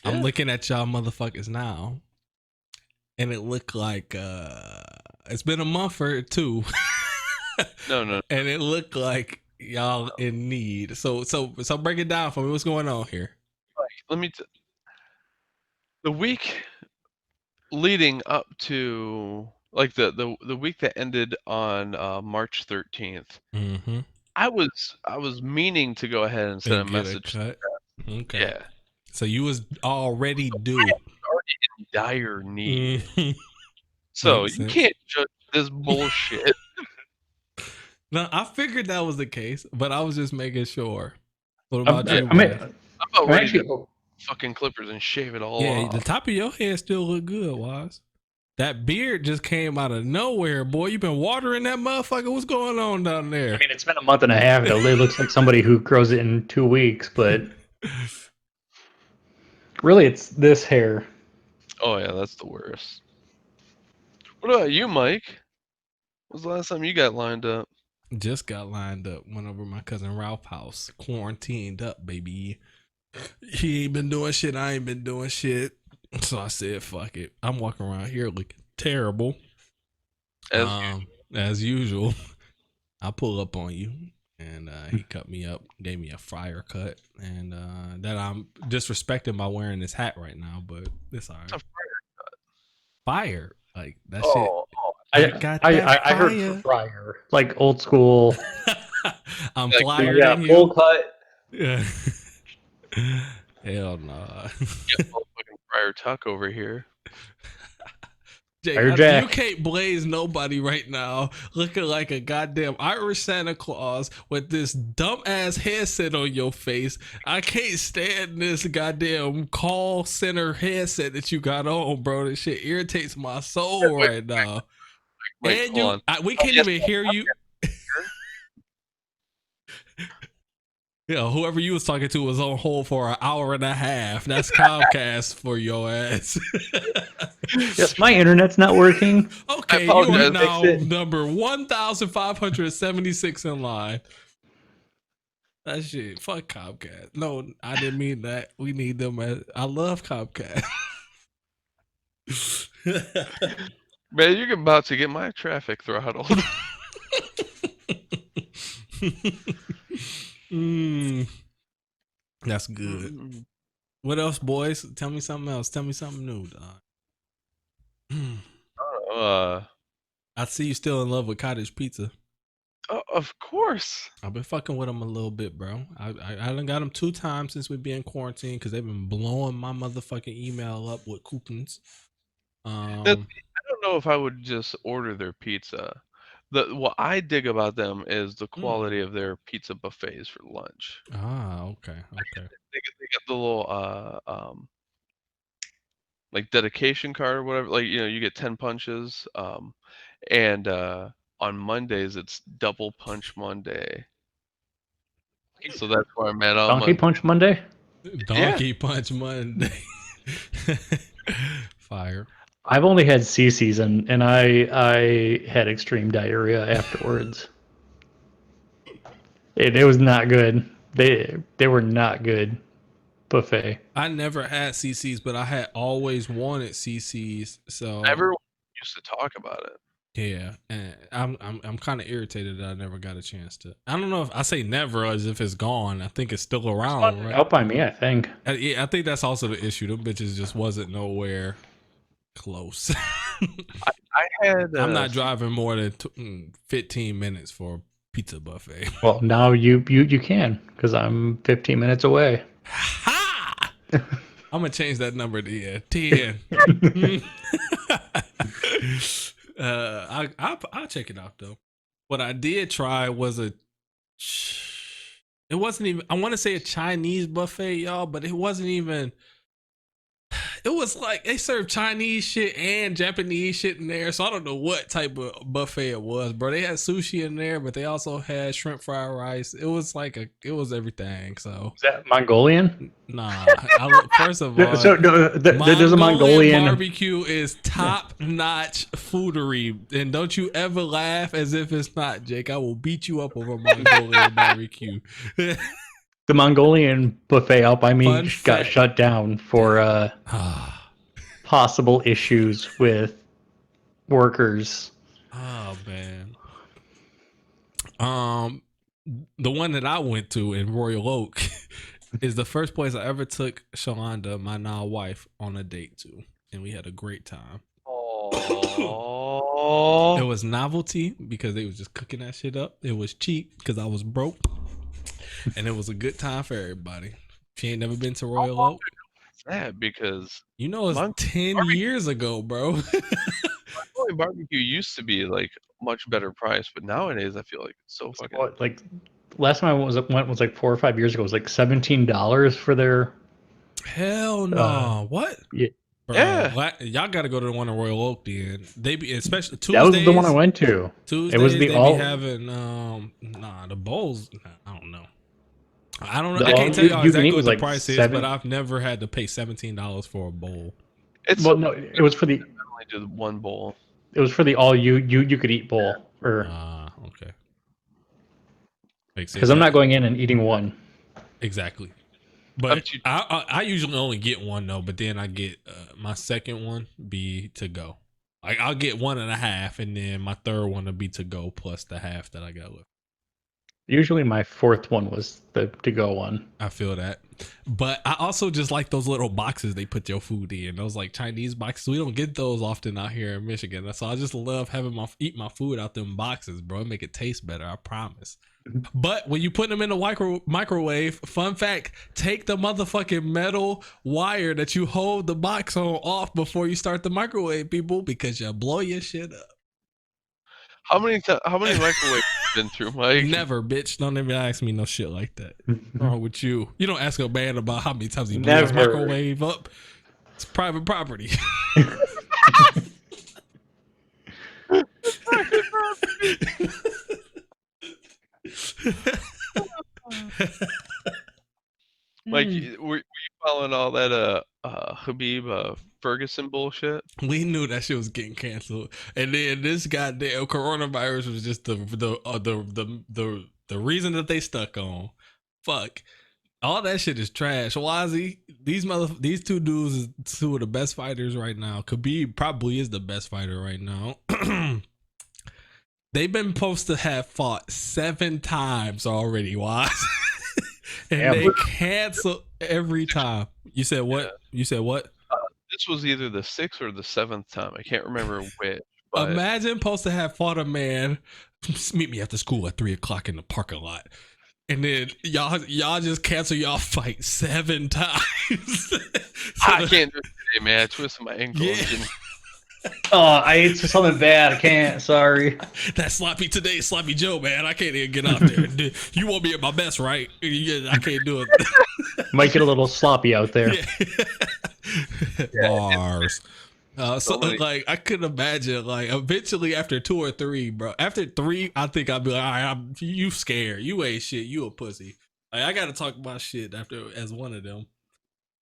Yeah. I'm looking at y'all motherfuckers now, and it looked like it's been a month or two. No. And it looked like y'all in need. So break it down for me. What's going on here? Let me the week leading up to like the week that ended on March 13th. Mm-hmm. I was meaning to go ahead and send a message. Cut. Okay. Yeah. So you was already due. Already in dire need. Mhm. So Makes you sense. can't judge this bullshit. No, I figured that was the case, but I was just making sure. What I'm, about you? I'm, Wes? I'm about I'm ready actually. to fucking clippers and shave it all Yeah, off. the top of your head still look good, Waz. That beard just came out of nowhere, boy. You been watering that motherfucker. What's going on down there? I mean, it's been a month and a half. It looks like somebody who grows it in 2 weeks, but really, it's this hair. Oh yeah, that's the worst. What about you, Mike? When was the last time you got lined up? Just got lined up. Went over to my cousin Ralph's house. Quarantined up, baby. He ain't been doing shit. I ain't been doing shit. So I said, fuck it. I'm walking around here looking terrible. As usual. I pull up on you. And he cut me up, gave me a fire cut. And that I'm disrespecting by wearing this hat right now, but it's all right. It's a fire cut. Fire. Like that Oh, shit. I heard fryer, like old school. I'm Like, flyer Yeah, than full you. cut. Yeah. Hell no. get fucking Friar Tuck over here. Jake, Fire Jack. you can't blaze nobody right now looking like a goddamn Irish Santa Claus with this dumb ass headset on your face. I can't stand this goddamn call center headset that you got on, bro. This shit irritates my soul right now. Wait, And hold on. we can't even hear you. Yeah, whoever you was talking to was on hold for an hour and a half. That's Comcast for your ass. Yes, my internet's not working. Okay, I you are apologize. now Fix it. number 1,576 in line. That shit, fuck Comcast. No, I didn't mean that. We need them. I love Comcast. Man, you're about to get my traffic throttled. That's good. What else, boys? Tell me something else. Tell me something new, dog. I see you still in love with cottage pizza. Oh, of course. I've been fucking with them a little bit, bro. I done got them 2 times since we been in quarantine because they've been blowing my motherfucking email up with coupons. I don't know if I would just order their pizza. what I dig about them is the quality of their pizza buffets for lunch. Ah, okay. They get the little like dedication card or whatever. Like you get 10 punches. And on Mondays it's double punch Monday. So that's where I'm at on Donkey Monday. Punch Monday? Donkey Punch Monday. Fire. I've only had CC's and I had extreme diarrhea afterwards. It was not good. They were not good buffet. I never had CC's, but I had always wanted CC's. So Everyone used to talk about it. yeah, and I'm kind of irritated that I never got a chance to. I don't know if I say never as if it's gone. I think it's still around, right? Out by me, I think. Yeah, I think that's also the issue. Them bitches just wasn't nowhere close. I had. I'm not driving more than 15 minutes for a pizza buffet. Well, now you can because I'm 15 minutes away. Ha! I'm gonna change that number to 10. I'll check it out though. What I did try was it wasn't even, I want to say a Chinese buffet, y'all, but it wasn't even. It was like they served Chinese shit and Japanese shit in there, so I don't know what type of buffet it was, bro. They had sushi in there, but they also had shrimp fried rice. It was like it was everything. So Is that Mongolian? nah. First of all, So there's a Mongolian barbecue is top notch foodery, and don't you ever laugh as if it's not, Jake. I will beat you up over Mongolian barbecue. The Mongolian buffet out by me Fun got fact. shut down for possible issues with workers. Oh man. The one that I went to in Royal Oak is the first place I ever took Shalonda, my now wife, on a date to, and we had a great time. Oh. It was novelty because they was just cooking that shit up. It was cheap because I was broke, and it was a good time for everybody. If you ain't never been to Royal Oak, That because you know it's 10 years ago, bro. Mongolian barbecue used to be like much better price, but nowadays I feel like it's so fucking. What, like last time I went was like 4 or 5 years ago. It was like $17 for their. Hell no! What? Yeah. Bro, Yeah. y'all got to go to the one in Royal Oak. Then they be, especially Tuesdays. That was the one I went to. Tuesdays, it was the they all. be having the bowls. I don't know. I don't know. The I all can't tell y'all you can exactly eat what was the like price is, but I've never had to pay $17 for a bowl. It's Well, no, it was for the. only do one bowl. It was for the all you could eat bowl, or Okay. Makes sense. because I'm not going in and eating one. Exactly. But I usually only get one though, but then I get my second one be to go. Like I'll get 1.5, and then my third one will be to go plus the half that I got left. Usually my fourth one was the to go one. I feel that. But I also just like those little boxes they put your food in. Those like Chinese boxes. We don't get those often out here in Michigan. So I just love having eat my food out them boxes, bro. Make it taste better, I promise. But when you put them in the microwave, fun fact, take the motherfucking metal wire that you hold the box on off before you start the microwave, people, because you'll blow your shit up. How many microwaves have you been through, Mike? Never, bitch. Don't even ask me no shit like that. What's wrong with you? You don't ask a man about how many times he blew his Never. microwave up. It's private property. Mike, were you following all that Habib Ferguson bullshit? We knew that shit was getting canceled, and then this goddamn coronavirus was just the reason that they stuck on. Fuck, all that shit is trash. Wazzy, these two dudes is two of the best fighters right now. Khabib probably is the best fighter right now. They've been supposed to have fought 7 times already, Waz. And Yeah, they cancel every time. You said what? Yeah. You said what? This was either the 6th or the 7th time. I can't remember which. But Imagine supposed to have fought a man. Meet me after school at 3:00 in the parking lot, and then y'all just cancel y'all fight 7 times. I can't do it today, man. I twisted my ankle. Yeah. And Oh, I ate something bad. I can't. Sorry. That sloppy today, sloppy Joe, man. I can't even get out there. Dude, you want me at my best, right? Yeah, I can't do it. Might get a little sloppy out there. Bars. So many- like I could imagine like eventually after 2 or 3, bro. After 3, I think I'd be like, all right, you scared. You ain't shit. You a pussy. Like, I gotta talk my shit after as one of them.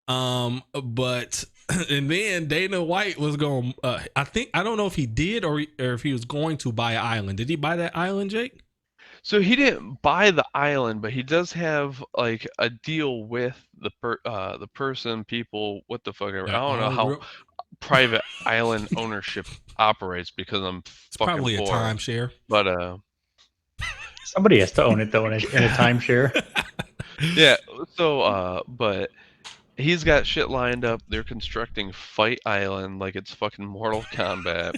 But and then Dana White was going. I don't know if he did or if he was going to buy an island. Did he buy that island, Jake? So he didn't buy the island, but he does have like a deal with the person, people, what the fuck ever. I don't know how private island ownership operates because I'm It's fucking probably a poor. timeshare. But Somebody has to own it though in a timeshare. yeah, so but he's got shit lined up. They're constructing Fight Island like it's fucking Mortal Kombat.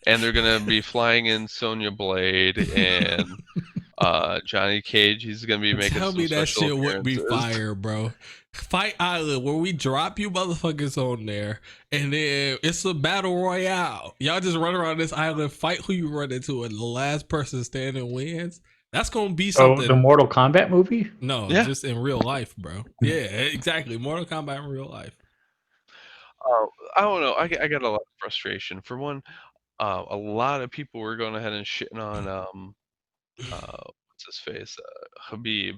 And they're gonna be flying in Sonya Blade and Johnny Cage. He's gonna be making Tell some me that special shit would be appearances. fire, bro. Fight Island, where we drop you motherfuckers on there, and then it's a battle royale. Y'all just run around this island, fight who you run into, and the last person standing wins. That's gonna be Oh, something. the Mortal Kombat movie? No, Yeah. just in real life, bro. Yeah, exactly. Mortal Kombat in real life. I don't know. I got a lot of frustration. For one, a lot of people were going ahead and shitting on what's his face, Habib,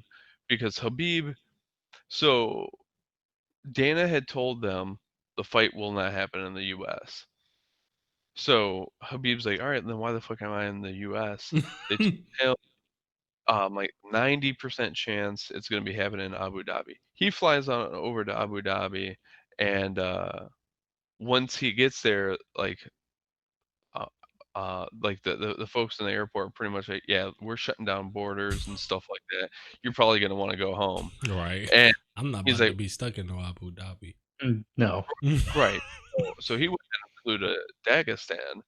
because Habib. So Dana had told them the fight will not happen in the U.S. So Habib's like, all right, then why the fuck am I in the U.S.? They told him like 90% chance it's going to be happening in Abu Dhabi. He flies on over to Abu Dhabi, and once he gets there, like the folks in the airport are pretty much like, yeah, we're shutting down borders and stuff like that. You're probably gonna want to go home. Right. And I'm not he's about like, to be stuck in no Abu Dhabi. No. right. So he went and flew to Dagestan,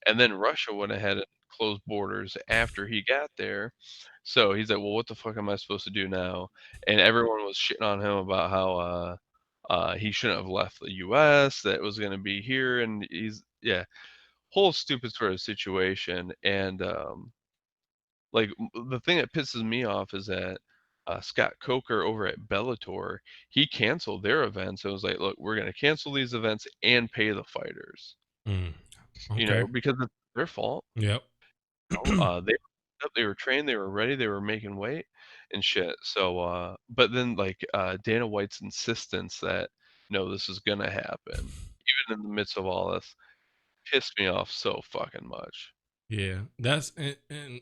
and then Russia went ahead and closed borders after he got there. So he's like, well, what the fuck am I supposed to do now? And everyone was shitting on him about how he shouldn't have left the U.S. That it was gonna be here, and whole stupid sort of situation. And like the thing that pisses me off is that Scott Coker over at Bellator, he canceled their events. It was like, look, we're going to cancel these events and pay the fighters, Mm, you okay. know, because it's their fault. Yep. They were trained, they were ready, they were making weight and shit. So, but then like Dana White's insistence that no, this is gonna happen, even in the midst of all this, pissed me off so fucking much. Yeah, that's and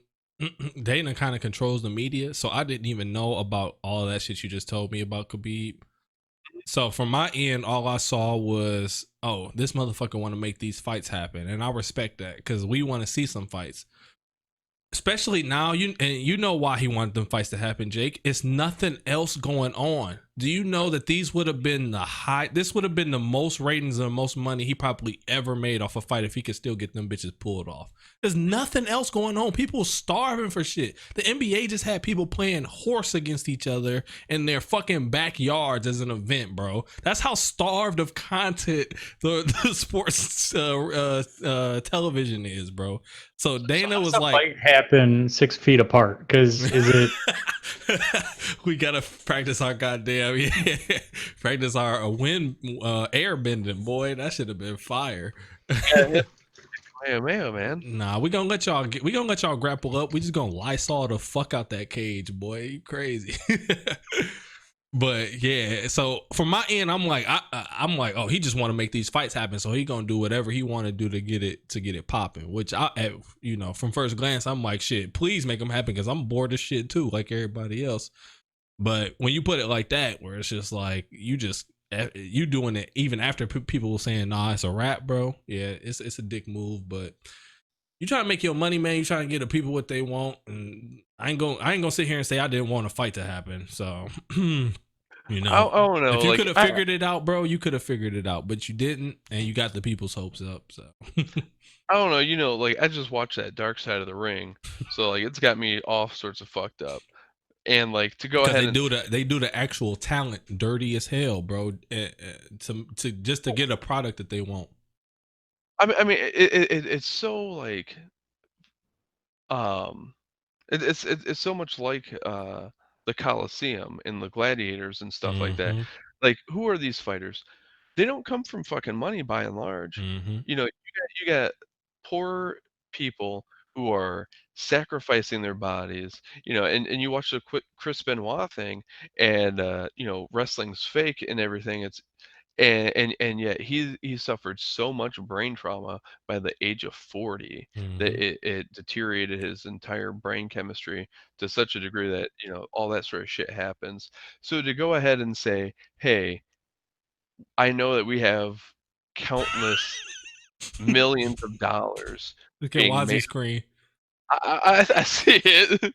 Dana kind of controls the media, so I didn't even know about all that shit you just told me about Khabib. So from my end, all I saw was, oh, this motherfucker want to make these fights happen, and I respect that because we want to see some fights. Especially now, you know why he wanted them fights to happen, Jake. It's nothing else going on. Do you know that these would have been this would have been the most ratings and the most money he probably ever made off a fight if he could still get them bitches pulled off. There's nothing else going on. People starving for shit. The NBA just had people playing horse against each other in their fucking backyards as an event, bro. That's how starved of content the sports television is, bro. So Dana was like, fight happen 6 feet apart because is it? we gotta practice our goddamn practice our wind air bending, boy. That should have been fire. Man. Nah, we gonna let y'all grapple up. We just gonna Lysol the fuck out that cage, boy. You crazy. But yeah, so from my end, I'm like, I'm like, oh, he just want to make these fights happen, so he gonna do whatever he want to do to get it popping. Which from first glance, I'm like, shit, please make them happen because I'm bored of shit too, like everybody else. But when you put it like that, where it's just like you doing it even after people were saying, nah, it's a wrap, bro. Yeah, it's a dick move, but you trying to make your money, man. You trying to get the people what they want, and I ain't gonna sit here and say I didn't want a fight to happen. So, you know, I don't know. If you like, could have figured it out, bro, you could have figured it out, but you didn't, and you got the people's hopes up. So, I don't know. You know, like I just watched that Dark Side of the Ring, so like it's got me all sorts of fucked up. And like to go ahead they do the actual talent dirty as hell, bro, to just to get a product that they want. it's so like um it's so much like the Colosseum and the gladiators and stuff like that. Mm-hmm. Like, who are these fighters? They don't come from fucking money by and large. Mm-hmm. You got poor people who are sacrificing their bodies, and you watch the Chris Benoit thing, and wrestling's fake and everything. And yet he suffered so much brain trauma by the age of 40 that Mm-hmm. it deteriorated his entire brain chemistry to such a degree that all that sort of shit happens. So to go ahead and say, hey, I know that we have countless millions of dollars Look at being made. Wozzy's screen. I see it.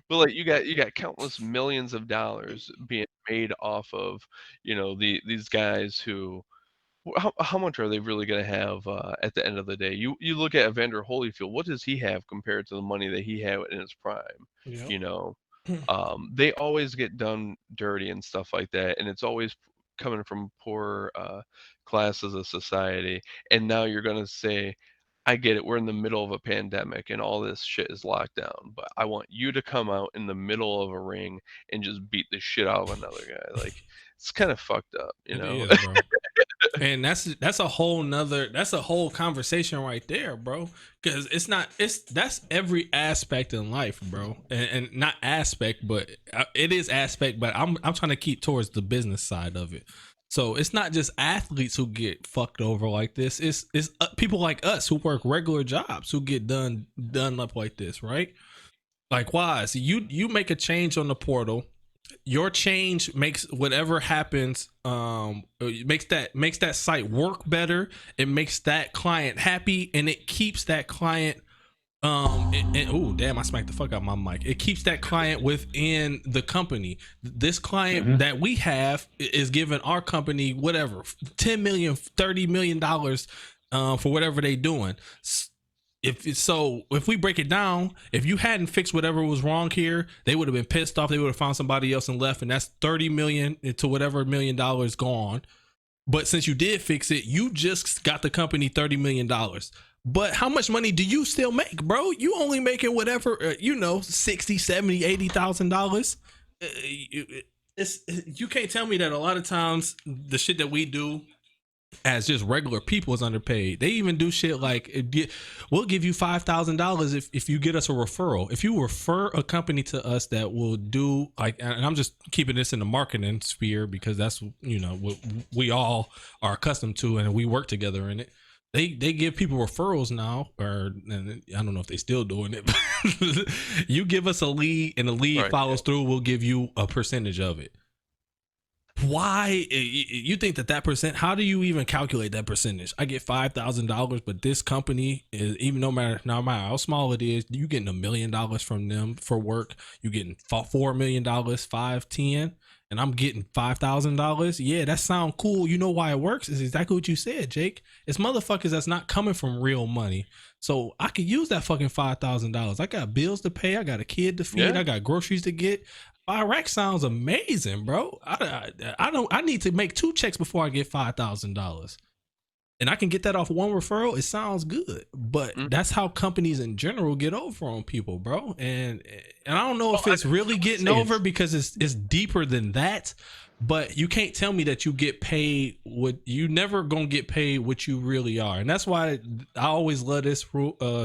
But like you got countless millions of dollars being made off of these guys who how much are they really going to have at the end of the day? You look at Evander Holyfield. What does he have compared to the money that he had in his prime? Yep. You know, they always get done dirty and stuff like that, and it's always coming from poor classes of society. And now you're going to say, I get it. We're in the middle of a pandemic and all this shit is locked down, but I want you to come out in the middle of a ring and just beat the shit out of another guy. Like, it's kind of fucked up, It is, bro. And that's a whole conversation right there, bro. Because that's every aspect in life, bro. And not aspect, but it is aspect. But I'm trying to keep towards the business side of it. So it's not just athletes who get fucked over like this. It's people like us who work regular jobs who get done up like this, right? Like, why? So you make a change on the portal. Your change makes whatever happens makes that site work better. It makes that client happy, and it keeps that client oh damn, I smacked the fuck out my mic. It keeps that client within the company. This client that we have is giving our company whatever 10 million, 30 million dollars for whatever they doing. If we break it down, if you hadn't fixed whatever was wrong here, they would have been pissed off. They would have found somebody else and left, and that's 30 million to whatever $1 million gone. But since you did fix it, you just got the company $30 million. But how much money do you still make, bro? You only making whatever, 60, 70, $80,000. You can't tell me that a lot of times the shit that we do as just regular people is underpaid. They even do shit like we'll give you $5,000 if you get us a referral. If you refer a company to us that will do like, and I'm just keeping this in the marketing sphere because that's what we all are accustomed to, and we work together in it. They give people referrals now, and I don't know if they still doing it. But you give us a lead, and the lead follows through. We'll give you a percentage of it. Why you think that percent? How do you even calculate that percentage? I get $5,000, but this company is, even no matter how small it is, you getting $1 million from them for work. You getting $4 million, 5, 10, and I'm getting $5,000. Yeah, that sound cool. You know why it works? Is exactly what you said, Jake. It's motherfuckers that's not coming from real money. So I could use that fucking $5,000. I got bills to pay. I got a kid to feed. I got groceries to get. 5 racks sounds amazing, bro. I need to make 2 checks before I get $5,000, and I can get that off one referral. It sounds good, but that's how companies in general get over on people, bro. And I don't know if it's really getting over because it's deeper than that. But you can't tell me that you get paid what you never gonna get paid what you really are, and that's why I always love this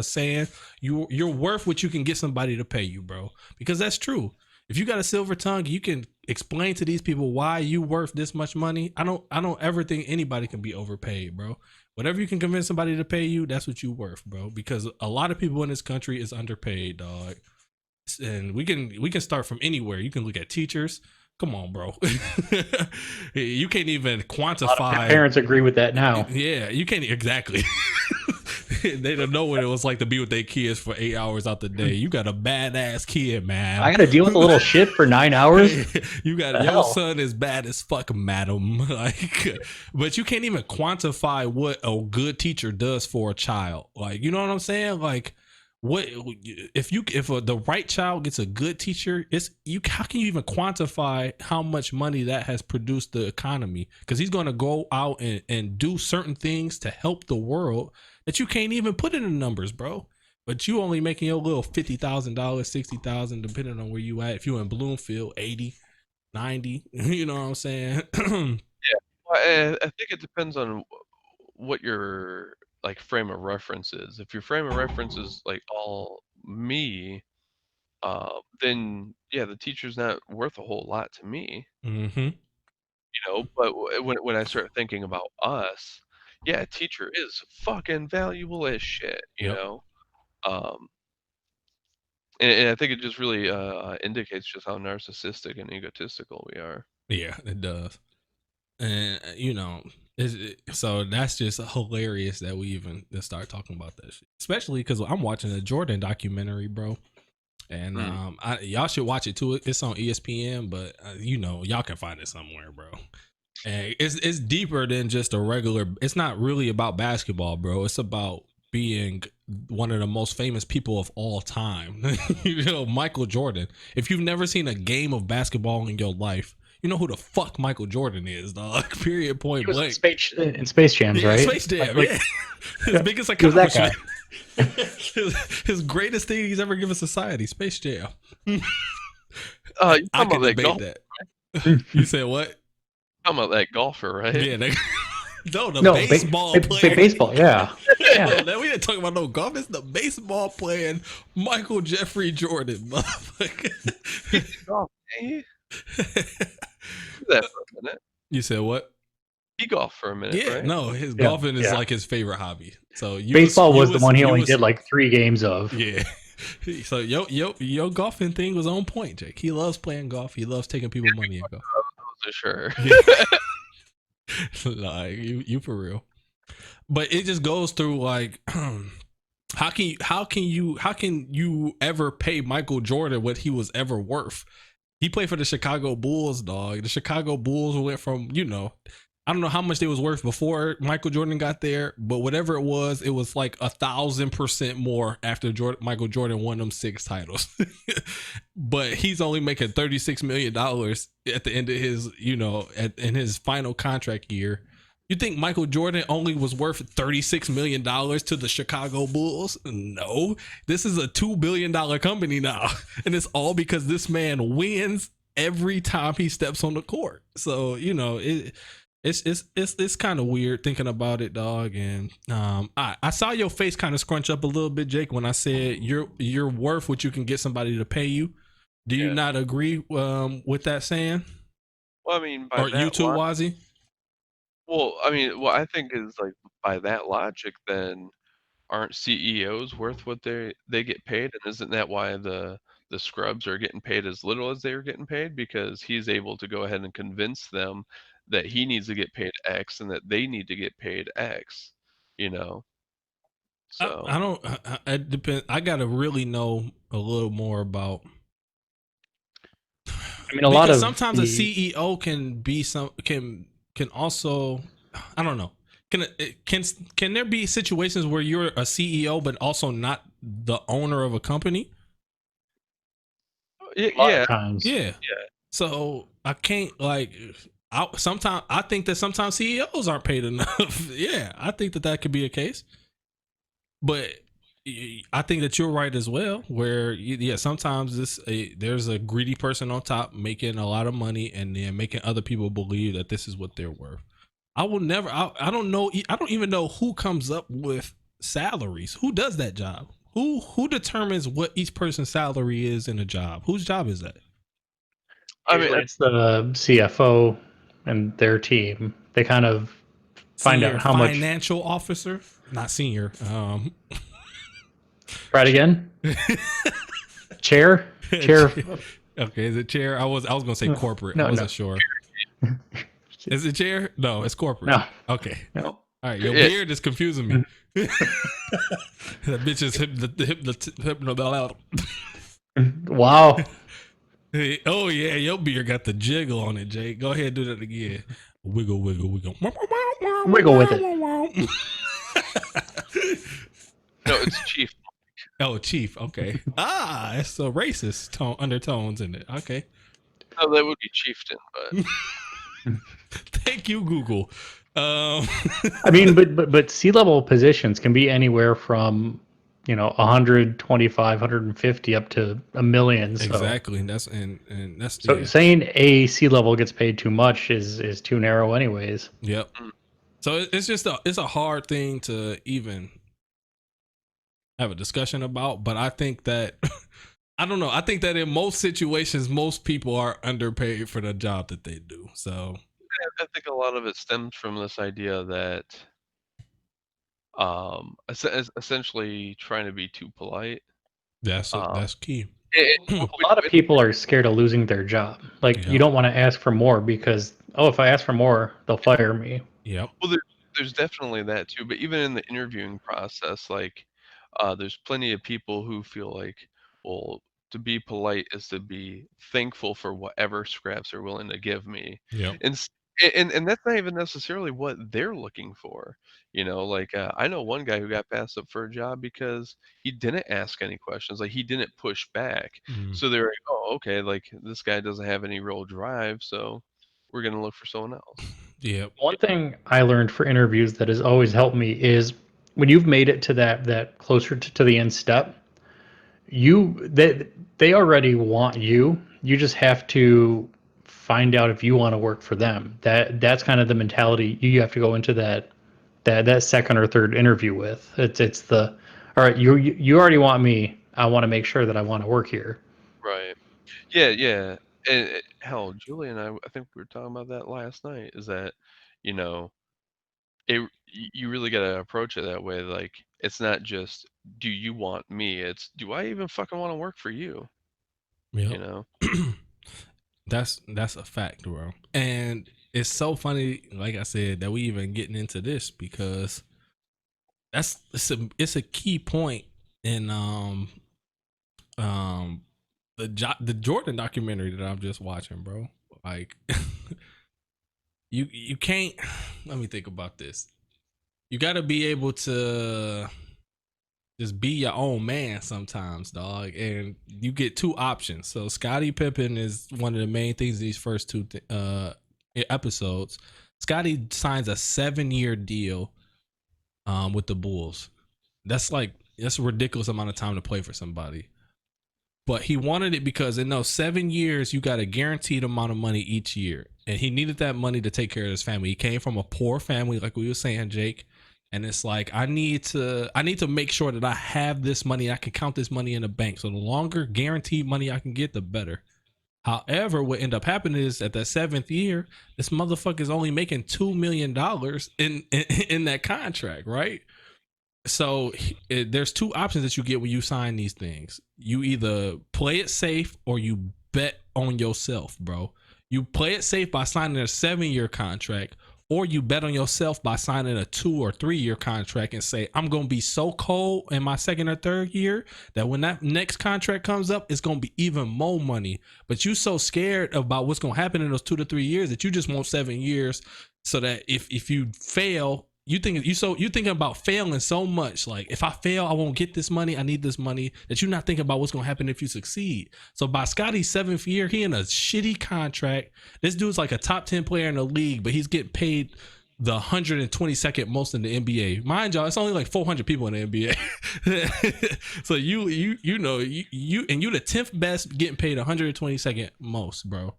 saying: you're worth what you can get somebody to pay you, bro. Because that's true. If you got a silver tongue, you can explain to these people why you worth this much money. I don't ever think anybody can be overpaid, bro. Whatever you can convince somebody to pay you, that's what you worth, bro. Because a lot of people in this country is underpaid, dog. And we can start from anywhere. You can look at teachers. Come on, bro. You can't even quantify. Parents agree with that now. Yeah, you can't exactly. They don't know what it was like to be with their kids for 8 hours out the day. You got a badass kid, man. I got to deal with a little shit for 9 hours. You got your son is bad as fuck, madam. Like, but you can't even quantify what a good teacher does for a child. Like, you know what I'm saying? Like, what if the right child gets a good teacher, it's you how can you even quantify how much money that has produced the economy? Because he's going to go out and do certain things to help the world that you can't even put in the numbers, bro. But you only making your little $50,000, $60,000, depending on where you at. If you in Bloomfield, 80, 90, you know what I'm saying? Well, I think it depends on what your like frame of reference is. If your frame of reference is like all me, then yeah, the teacher's not worth a whole lot to me, Mm-hmm. But when I start thinking about us, yeah, teacher is fucking valuable as shit, Yep. Um, and I think it just really indicates just how narcissistic and egotistical we are. Yeah, it does. And so that's just hilarious that we even start talking about that shit, especially because I'm watching a Jordan documentary, bro. And y'all should watch it too. It's on ESPN, but y'all can find it somewhere, bro. And it's deeper than just a regular. It's not really about basketball, bro. It's about being one of the most famous people of all time. Michael Jordan. If you've never seen a game of basketball in your life, you know who the fuck Michael Jordan is, dog. Period. Point blank. In Space Jams, right? Space Jam. Like, yeah. His biggest accomplishment. his greatest thing he's ever given society. Space Jam. I can debate that. You said what? Talking about that golfer, right? Yeah. Baseball player. Baseball, yeah. No, we didn't talk about no golf. It's the baseball playing Michael Jeffrey Jordan, motherfucker. Golf, eh? Do that for a minute. You said what? He golfed for a minute, Yeah, right? no, his golfing is like his favorite hobby. So baseball was the one he only did like 3 games of. Yeah. So your golfing thing was on point, Jake. He loves playing golf. He loves taking people money and golf. For sure. Like you for real. But it just goes through like how can you ever pay Michael Jordan what he was ever worth? He played for the Chicago Bulls, dog. The Chicago Bulls went from, I don't know how much they was worth before Michael Jordan got there, but whatever it was like 1,000% more after Michael Jordan won them 6 titles. But he's only making $36 million at the end of his, in his final contract year. You think Michael Jordan only was worth $36 million to the Chicago Bulls? No, this is a $2 billion company now. And it's all because this man wins every time he steps on the court. So, it's kind of weird thinking about it, dog. And I saw your face kind of scrunch up a little bit, Jake, when I said you're worth what you can get somebody to pay you. Do you not agree with that saying? Well, I mean, or you too, Wozzy? Well, I mean, what I think is like by that logic, then aren't CEOs worth what they get paid, and isn't that why the scrubs are getting paid as little as they were getting paid? Because he's able to go ahead and convince them that he needs to get paid X and that they need to get paid X. So I don't. It depends. I gotta really know a little more about. I mean, a lot of sometimes a CEO can be can also, I don't know. Can there be situations where you're a CEO but also not the owner of a company? Yeah. So I can't I think that sometimes CEOs aren't paid enough. Yeah, I think that could be a case. But I think that you're right as well, where sometimes there's a greedy person on top making a lot of money and then making other people believe that this is what they're worth. I don't know. I don't even know who comes up with salaries. Who does that job? Who determines what each person's salary is in a job? Whose job is that? I mean, it's the CFO and their team. They kind of find out how much. Financial officer, not senior. Try it again. Chair. Okay, is it chair? I was gonna say corporate. I wasn't sure. Is it chair? No, it's corporate. No. Okay. No. All right, your beard is confusing me. That bitch is hypno. Wow. Hey, oh yeah, your beard got the jiggle on it, Jake. Go ahead and do that again. Wiggle, wiggle, wiggle. Wiggle with it. No, it's Chief. Oh, chief. Okay. It's a racist undertones in it. Okay. No, that would be chieftain, but Thank you, Google. I mean, but C-level positions can be anywhere from 125, 150 up to a million. So, exactly. And that's so yeah. saying a C-level gets paid too much is too narrow, anyways. Yep. So it's just it's a hard thing to even have a discussion about. But I think that I don't know. I think that in most situations, most people are underpaid for the job that they do. So I think a lot of it stems from this idea that essentially trying to be too polite. that's key. A lot of people are scared of losing their job. Like, you Yep. don't want to ask for more because, if I ask for more, they'll fire me. Yep. Well, there's definitely that too, but even in the interviewing process, like, there's plenty of people who feel like, well, to be polite is to be thankful for whatever scraps they're willing to give me, Yep. and that's not even necessarily what they're looking for. Like, I know one guy who got passed up for a job because he didn't ask any questions, like he didn't push back. Mm. So they're like, oh, okay, like this guy doesn't have any real drive, so we're gonna look for someone else. Yep. One thing I learned for interviews that has always helped me is when you've made it to that closer to the end step, they already want you. You just have to find out if you want to work for them. That's kind of the mentality you have to go into that second or third interview with. It's the, all right, you already want me. I want to make sure that I want to work here. Right. Yeah, yeah. And hell, Julie and I think we were talking about that last night. Is that, you know, you really got to approach it that way. Like, it's not just, do you want me? It's, do I even fucking want to work for you? Yep. You know? That's a fact, bro. And it's so funny, like I said, that we even getting into this because it's a key point in the Jordan documentary that I'm just watching, bro. Like you can't let me think about this. You got to be able to just be your own man sometimes, dog. And you get two options. So Scottie Pippen is one of the main things in these first two episodes. Scottie signs a 7-year deal with the Bulls. That's a ridiculous amount of time to play for somebody. But he wanted it because in those 7 years, you got a guaranteed amount of money each year. And he needed that money to take care of his family. He came from a poor family, like we were saying, Jake. And it's like, I need to make sure that I have this money. I can count this money in the bank. So the longer guaranteed money I can get, the better. However, what ended up happening is at that 7th year, this motherfucker is only making $2 million in that contract, right? So there's two options that you get when you sign these things. You either play it safe or you bet on yourself, bro. You play it safe by signing a 7-year contract, or you bet on yourself by signing a 2 or 3 year contract and say, I'm going to be so cold in my second or third year that when that next contract comes up, it's going to be even more money. But you so scared about what's going to happen in those 2 to 3 years that you just want 7 years so that if you fail, you thinking about failing so much. Like, if I fail, I won't get this money. I need this money, that you're not thinking about what's going to happen if you succeed. So by Scottie's 7th year, he in a shitty contract. This dude's like a top 10 player in the league, but he's getting paid the 122nd most in the NBA. Mind y'all, it's only like 400 people in the NBA. So you the 10th best getting paid 122nd most, bro.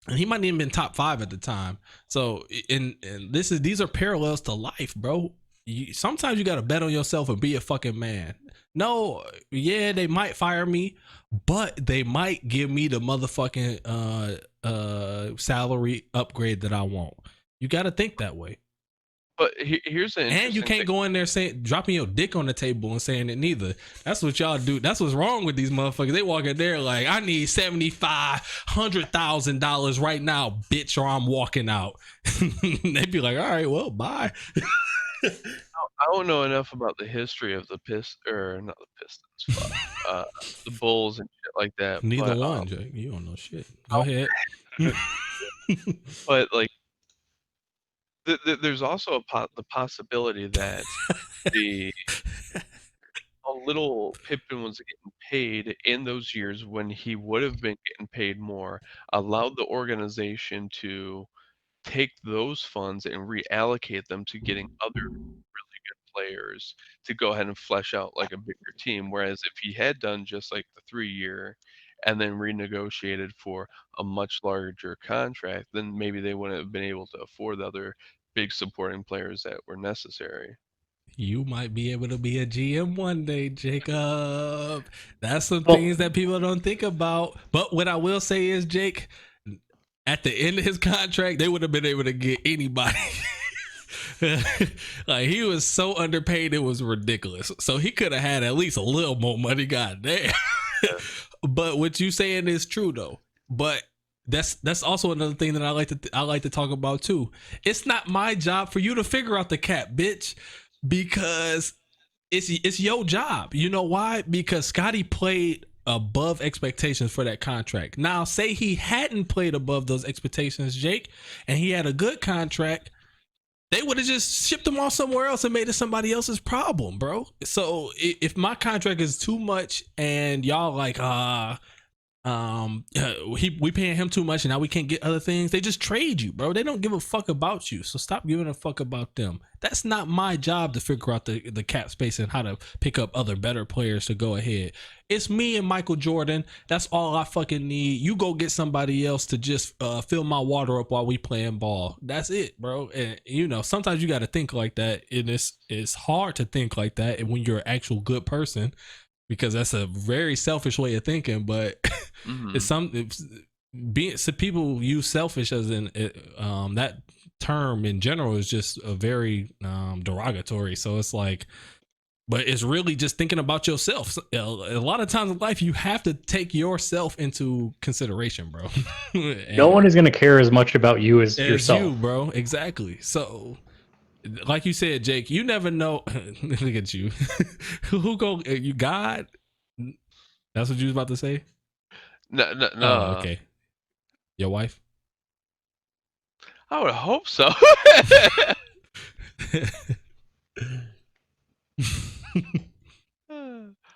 And he might not even been top 5 at the time. So, and these are parallels to life, bro. Sometimes you got to bet on yourself and be a fucking man. No, yeah, they might fire me, but they might give me the motherfucking salary upgrade that I want. You got to think that way. But here's an and you can't go in there dropping your dick on the table and saying it neither. That's what y'all do. That's what's wrong with these motherfuckers. They walk in there like, I need $7,500,000 right now, bitch, or I'm walking out. They'd be like, all right, well, bye. I don't know enough about the history of the the Bulls and shit like that. Neither one, Jake. You don't know shit. Go ahead. But like, there's also the possibility that a little Pippen was getting paid in those years when he would have been getting paid more allowed the organization to take those funds and reallocate them to getting other really good players to go ahead and flesh out like a bigger team. Whereas if he had done just like the 3 year and then renegotiated for a much larger contract, then maybe they wouldn't have been able to afford the other big supporting players that were necessary. You might be able to be a GM one day, Jacob. That's some Well- things that people don't think about. But what I will say is, Jake, at the end of his contract, they would have been able to get anybody. Like, he was so underpaid, it was ridiculous. So he could have had at least a little more money. Goddamn. But what you saying is true though. But that's also another thing that I like to talk about too. It's not my job for you to figure out the cap, bitch, because it's your job. You know why? Because Scotty played above expectations for that contract. Now, say he hadn't played above those expectations, Jake, and he had a good contract, they would have just shipped him off somewhere else and made it somebody else's problem, bro. So if my contract is too much and y'all like, we paying him too much and now we can't get other things, they just trade you, bro. They don't give a fuck about you. So stop giving a fuck about them. That's not my job to figure out the cap space and how to pick up other better players to go ahead. It's me and Michael Jordan. That's all I fucking need. You go get somebody else to just fill my water up while we playing ball. That's it, bro. And you know, sometimes you got to think like that. And it's hard to think like that and when you're an actual good person, because that's a very selfish way of thinking. But some people use selfish as in that term in general is just a very derogatory. So it's like, but it's really just thinking about yourself. A lot of times in life, you have to take yourself into consideration, bro. No one is going to care as much about you as yourself. You, bro. Exactly. So, like you said, Jake, you never know. Look at you. You God? That's what you was about to say? No. Oh, okay. Your wife? I would hope so.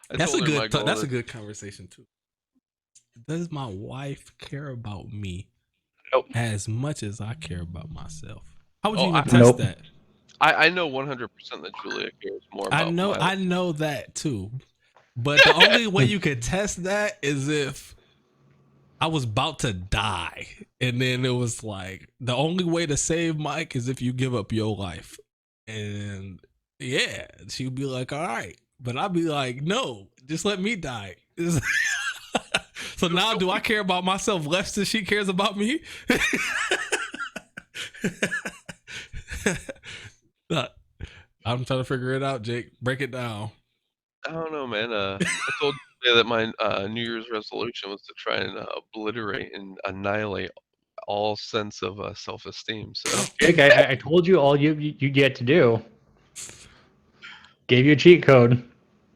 That's a good conversation too. Does my wife care about me as much as I care about myself? How would you even test that? I know 100% that Julia cares more about I know that too. But the only way you could test that is if I was about to die. And then it was like, the only way to save Mike is if you give up your life. And yeah, she'd be like, all right. But I'd be like, no, just let me die. So now do I care about myself less than she cares about me? I'm trying to figure it out, Jake. Break it down. I don't know, man. I told you that my New Year's resolution was to try and obliterate and annihilate all sense of self-esteem. So, Jake, I told you all you get to do. Gave you a cheat code.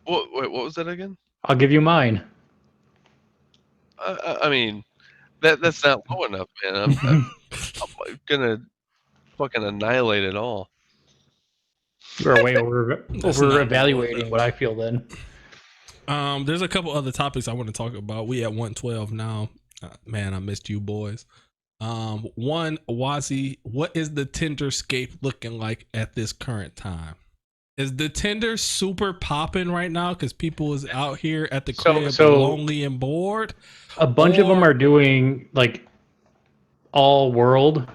what was that again? I'll give you mine. I mean, that's not low enough, man. I'm gonna fucking annihilate it all. You are way over evaluating what I feel then. There's a couple other topics I want to talk about. We at 112 now. Man, I missed you boys. One, Wozzy, what is the Tinderscape looking like at this current time? Is the Tinder super popping right now because people is out here at the crib lonely and bored? A bunch of them are doing like all world.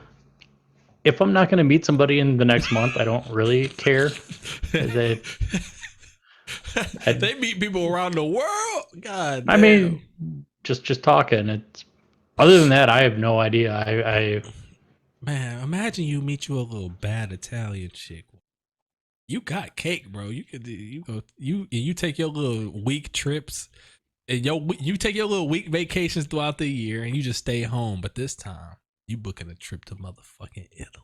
If I'm not going to meet somebody in the next month, I don't really care. They meet people around the world. God, I mean, just talking. It's other than that, I have no idea. I man, imagine you meet you a little bad Italian chick. You got cake, bro. You take your little week trips and you take your little week vacations throughout the year and you just stay home. But this time you booking a trip to motherfucking Italy.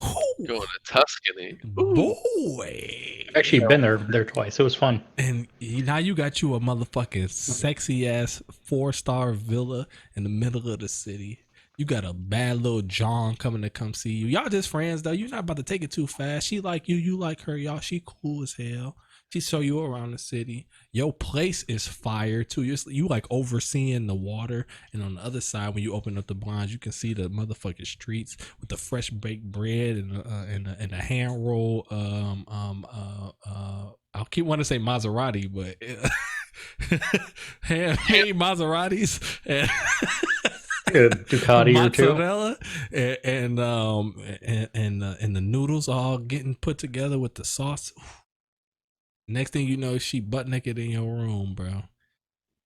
Ooh. Going to Tuscany. Boy. I've actually been there twice. It was fun. And now you got you a motherfucking sexy ass 4-star villa in the middle of the city. You got a bad little John coming to come see you. Y'all just friends though. You're not about to take it too fast. She like you, you like her. Y'all, she cool as hell. She show you around the city. Your place is fire too. You like overseeing the water, and on the other side, when you open up the blinds, you can see the motherfucking streets with the fresh baked bread and a hand roll. I keep wanting to say Maserati, but handmade Maseratis and Ducati or two. mozzarella and the noodles all getting put together with the sauce. Next thing you know, she butt naked in your room, bro.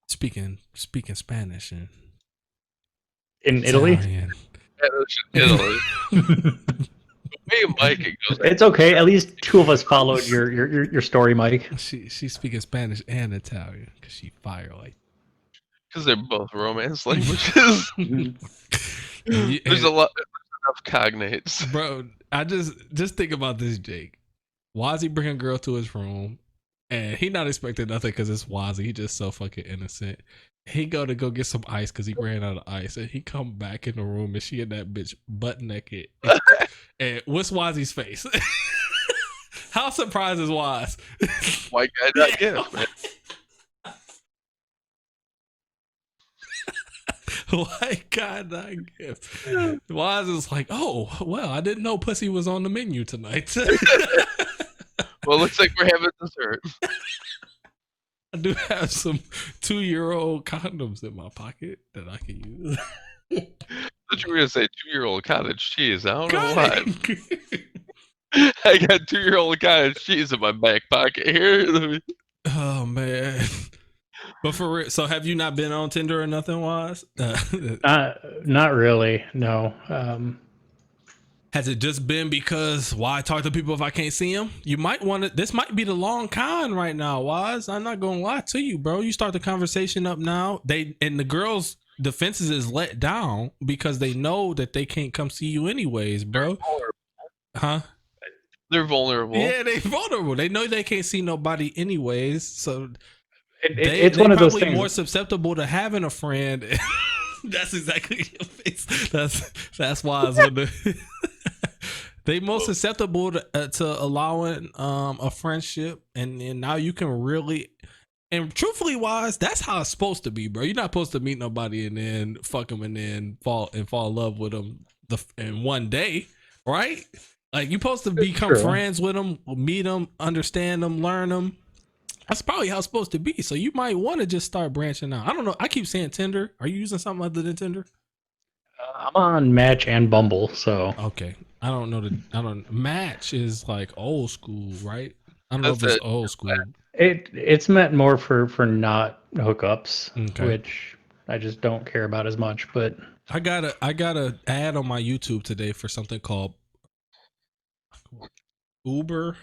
Speaking Spanish and In Italy? Italian. Italy. Me and Mike, it goes. It's okay. At least two of us followed your story, Mike. She's speaking Spanish and Italian because she fire like. Because they're both Romance languages. There's enough cognates, bro. I just think about this, Jake. Wozzy bring a girl to his room, and he not expecting nothing because it's Wozzy. He just so fucking innocent. He go get some ice because he ran out of ice, and he come back in the room and she and that bitch butt naked. And what's Wozzy's face? How surprised is Woz? White guy not gift, man. White guy not gift. Woz is like, oh well, I didn't know pussy was on the menu tonight. Well, looks like we're having dessert. I do have some €2 condoms in my pocket that I can use. I thought you were gonna say 2-year-old cottage cheese. I don't know why. I got 2-year-old cottage cheese in my back pocket here. Oh man. But for real, so have you not been on Tinder or nothing, Woz? Not really. No. Has it just been because why talk to people if I can't see them? You might want to. This might be the long con right now, Woz. I'm not gonna lie to you, bro. You start the conversation up now. And the girls' defenses is let down because they know that they can't come see you anyways, bro. Huh? They're vulnerable. Yeah, they vulnerable. They know they can't see nobody anyways, so. It's one of those things. More susceptible to having a friend. That's exactly your face. That's why they most susceptible to allowing a friendship, and now you can really. And truthfully, Wise, that's how it's supposed to be, bro. You're not supposed to meet nobody and then fuck them and then fall in love with them in one day, right? Like you're supposed to become friends with them, meet them, understand them, learn them. That's probably how it's supposed to be. So you might want to just start branching out. I don't know. I keep saying Tinder. Are you using something other than Tinder? I'm on Match and Bumble, so. Okay. I don't Match is like old school, right? I don't know if it's old school. It's meant more for not hookups, Okay. which I just don't care about as much. But I got a ad on my YouTube today for something called Uber.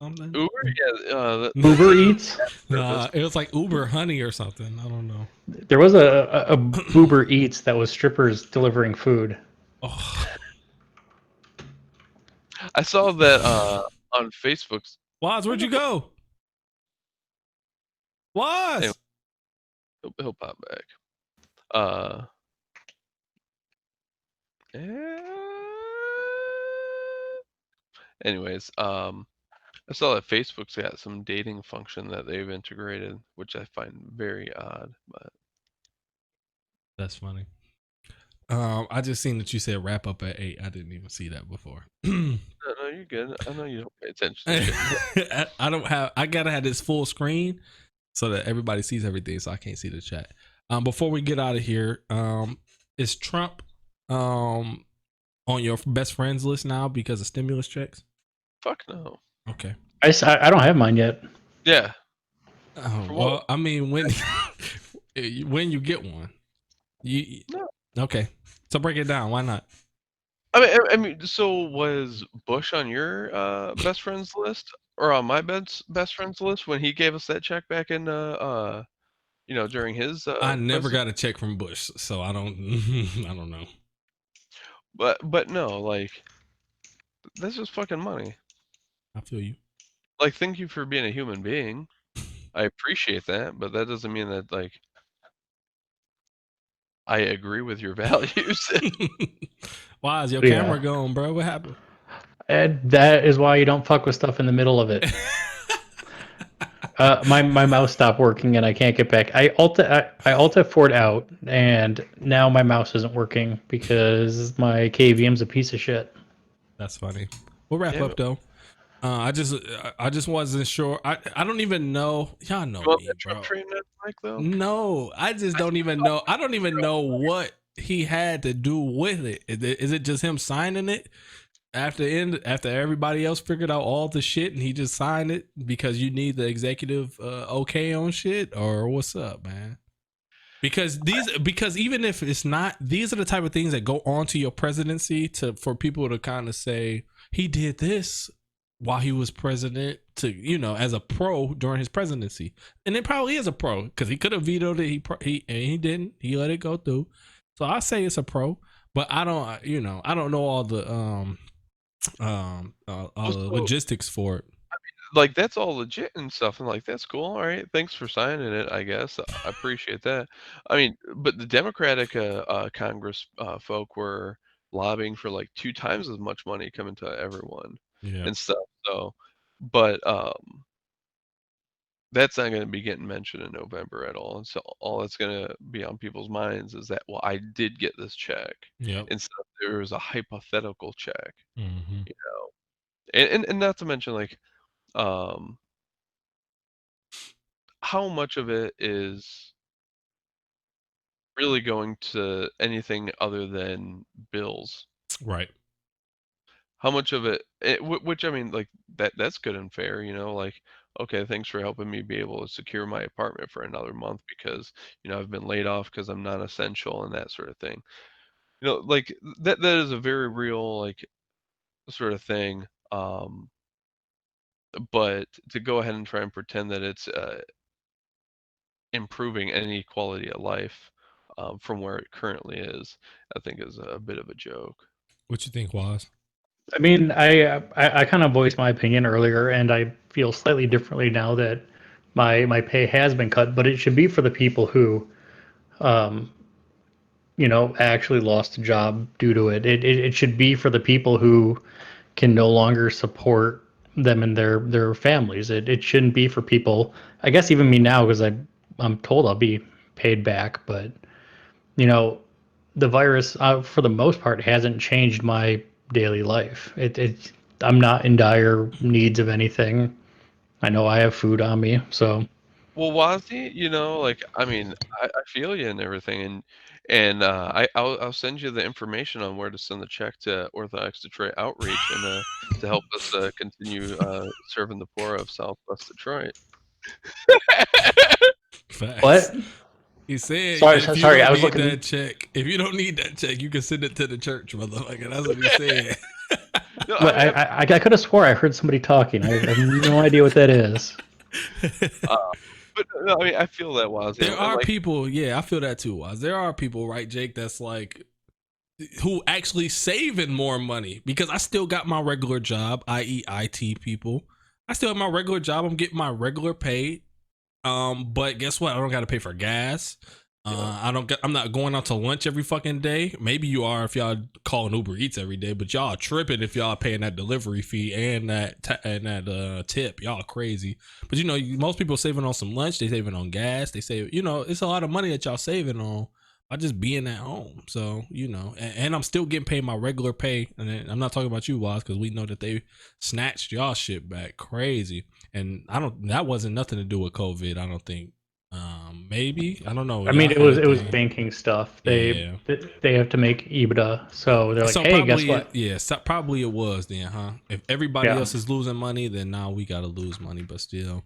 Something? Uber, yeah. Uber Eats. It was like Uber Honey or something. I don't know. There was a Uber Eats that was strippers delivering food. Oh. I saw that on Facebook. Woz, where'd you go? Woz! Anyway, he'll pop back. Anyways, I saw that Facebook's got some dating function that they've integrated, which I find very odd. But that's funny. I just seen that you said wrap up at 8. I didn't even see that before. no, you're good. I know you don't pay attention to it. I gotta have this full screen so that everybody sees everything, so I can't see the chat. Before we get out of here, is Trump on your best friends list now because of stimulus checks? Fuck no. Okay. I don't have mine yet. Yeah. Oh, well, I mean, when you get one, No. Okay. So break it down. Why not? I mean, so was Bush on your best friends list or on my best friends list when he gave us that check back in during his I never got a check from Bush, so I don't I don't know. But no, like that's just fucking money. I feel you. Like, thank you for being a human being. I appreciate that, but that doesn't mean that like I agree with your values. Why is your camera going, bro? What happened? And that is why you don't fuck with stuff in the middle of it. My mouse stopped working and I can't get back. I Alt F4'd out and now my mouse isn't working because my KVM's a piece of shit. That's funny. We'll wrap Yeah. up though. I just wasn't sure. I don't even know. Y'all know You want me, that Trump bro. train that Mike though? No, I just don't even know. I don't even know what he had to do with it. Is it just him signing it after everybody else figured out all the shit and he just signed it because you need the executive okay on shit, or what's up, man? Because even if it's not, these are the type of things that go on to your presidency for people to kind of say he did this while he was president, to, you know, as a pro during his presidency. And it probably is a pro because he could have vetoed it. He didn't. He let it go through. So I say it's a pro, but I don't know all the logistics for it. Like, that's all legit and stuff, and like, that's cool. All right, thanks for signing it. I guess I appreciate that. I mean, but the Democratic Congress folk were lobbying for like 2 times as much money coming to everyone Yeah. and stuff. So, but that's not going to be getting mentioned in November at all. And so all that's going to be on people's minds is that, well, I did get this check. Yep. Instead, there was a hypothetical check, Mm-hmm. you know, and not to mention like how much of it is really going to anything other than bills? Right. How much of which I mean, like that's good and fair, you know, like, okay, thanks for helping me be able to secure my apartment for another month because, you know, I've been laid off because I'm not essential and that sort of thing. You know, like that is a very real like sort of thing. But to go ahead and try and pretend that it's improving any quality of life from where it currently is, I think is a bit of a joke. What you think, Waz? I mean, I kind of voiced my opinion earlier, and I feel slightly differently now that my pay has been cut. But it should be for the people who, um, actually lost a job due to it. It should be for the people who can no longer support them and their families. It shouldn't be for people. I guess even me now, because I'm told I'll be paid back, but you know, the virus, for the most part, hasn't changed my daily life. I'm not in dire needs of anything. I know I have food on me, so Well, Wazi, you know, like I mean, I feel you and everything, and I'll send you the information on where to send the check to Orthodox Detroit Outreach and to help us continue serving the poor of Southwest Detroit. Facts. what? He said, Sorry, if you sorry, I don't was need looking. that check, if you don't need that check, you can send it to the church, motherfucker. That's what he said. No, What, I mean, I could have swore I heard somebody talking. I have no idea what that is. but no, I mean, I feel that Wazi, There and are like, people, yeah, I feel that too, Waz. There are people, right, Jake, that's like, who actually saving more money, because I still got my regular job, i.e. IT people. I still have my regular job. I'm getting my regular pay. But guess what? I don't got to pay for gas. I'm not going out to lunch every fucking day. Maybe you are if y'all calling Uber Eats every day, but y'all are tripping if y'all paying that delivery fee and that tip. Y'all crazy. But you know, most people saving on some lunch. They saving on gas. They save. You know, it's a lot of money that y'all saving on by just being at home. So you know, and I'm still getting paid my regular pay. And then, I'm not talking about you, Waz, because we know that they snatched y'all shit back crazy. And that wasn't nothing to do with COVID, I don't think. Maybe, I don't know. I mean, Y'all it had was the, banking stuff. yeah. They have to make EBITDA, so they're like, So hey, guess probably, what? yeah, so probably it was then, huh? If everybody Yeah. else is losing money, then now we gotta lose money, but still.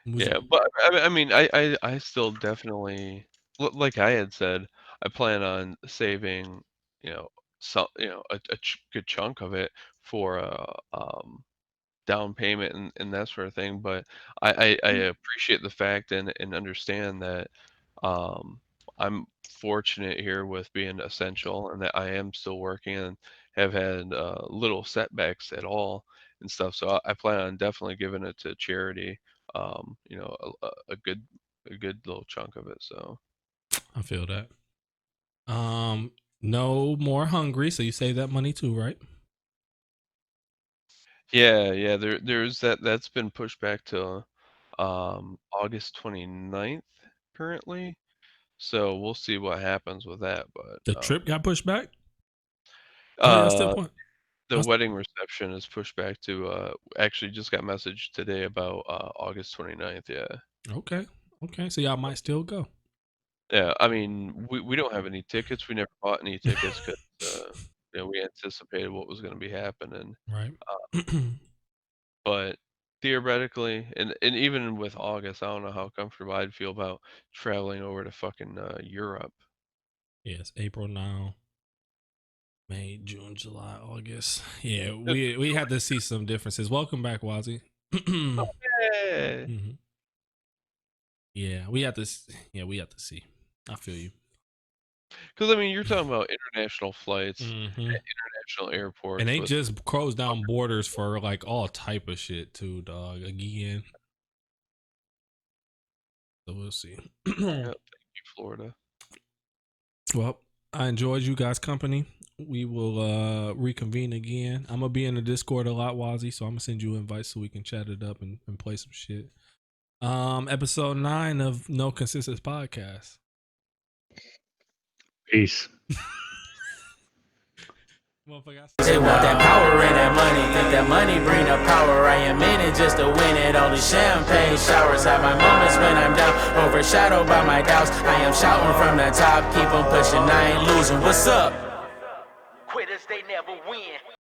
yeah, but I mean, I still definitely, like I had said, I plan on saving, you know, some, you know, a good chunk of it for down payment and that sort of thing. But I appreciate the fact and understand that I'm fortunate here with being essential and that I am still working and have had little setbacks at all and stuff. So I plan on definitely giving it to charity. You know, a good little chunk of it. So I feel that. No more hungry, so you save that money too, right? Yeah. There's that's been pushed back to August 29th currently. So we'll see what happens with that. But The trip got pushed back. Oh, yeah, still point. the wedding reception is pushed back to actually just got messaged today about August 29th. Yeah. Okay. So y'all might still go. Yeah, I mean, we don't have any tickets. We never bought any tickets because we anticipated what was going to be happening. Right. But theoretically, and even with August, I don't know how comfortable I'd feel about traveling over to fucking Europe. Yes, April now. May, June, July, August. Yeah, we had to see some differences. Welcome back, Wozzy. Yeah. Yeah, we have to. Yeah, we have to see. I feel you. Because I mean, you're talking about international flights, Mhm. at international airports, And they with- just closed down borders for like all type of shit too, dog. Again. So we'll see. yeah, thank you, Florida. Well, I enjoyed you guys' company. We will reconvene again. I'm gonna be in the Discord a lot, Wozzy, so I'm gonna send you invites so we can chat it up and play some shit. Episode 9 of No Consensus Podcast. Peace. They want that power and that money. Think that money bring the power. I am in it just to win it. Only champagne showers. Have my moments when I'm down, overshadowed by my doubts. I am shouting from the top. Keep on pushing. I ain't losing. What's up? Quitters, they never win.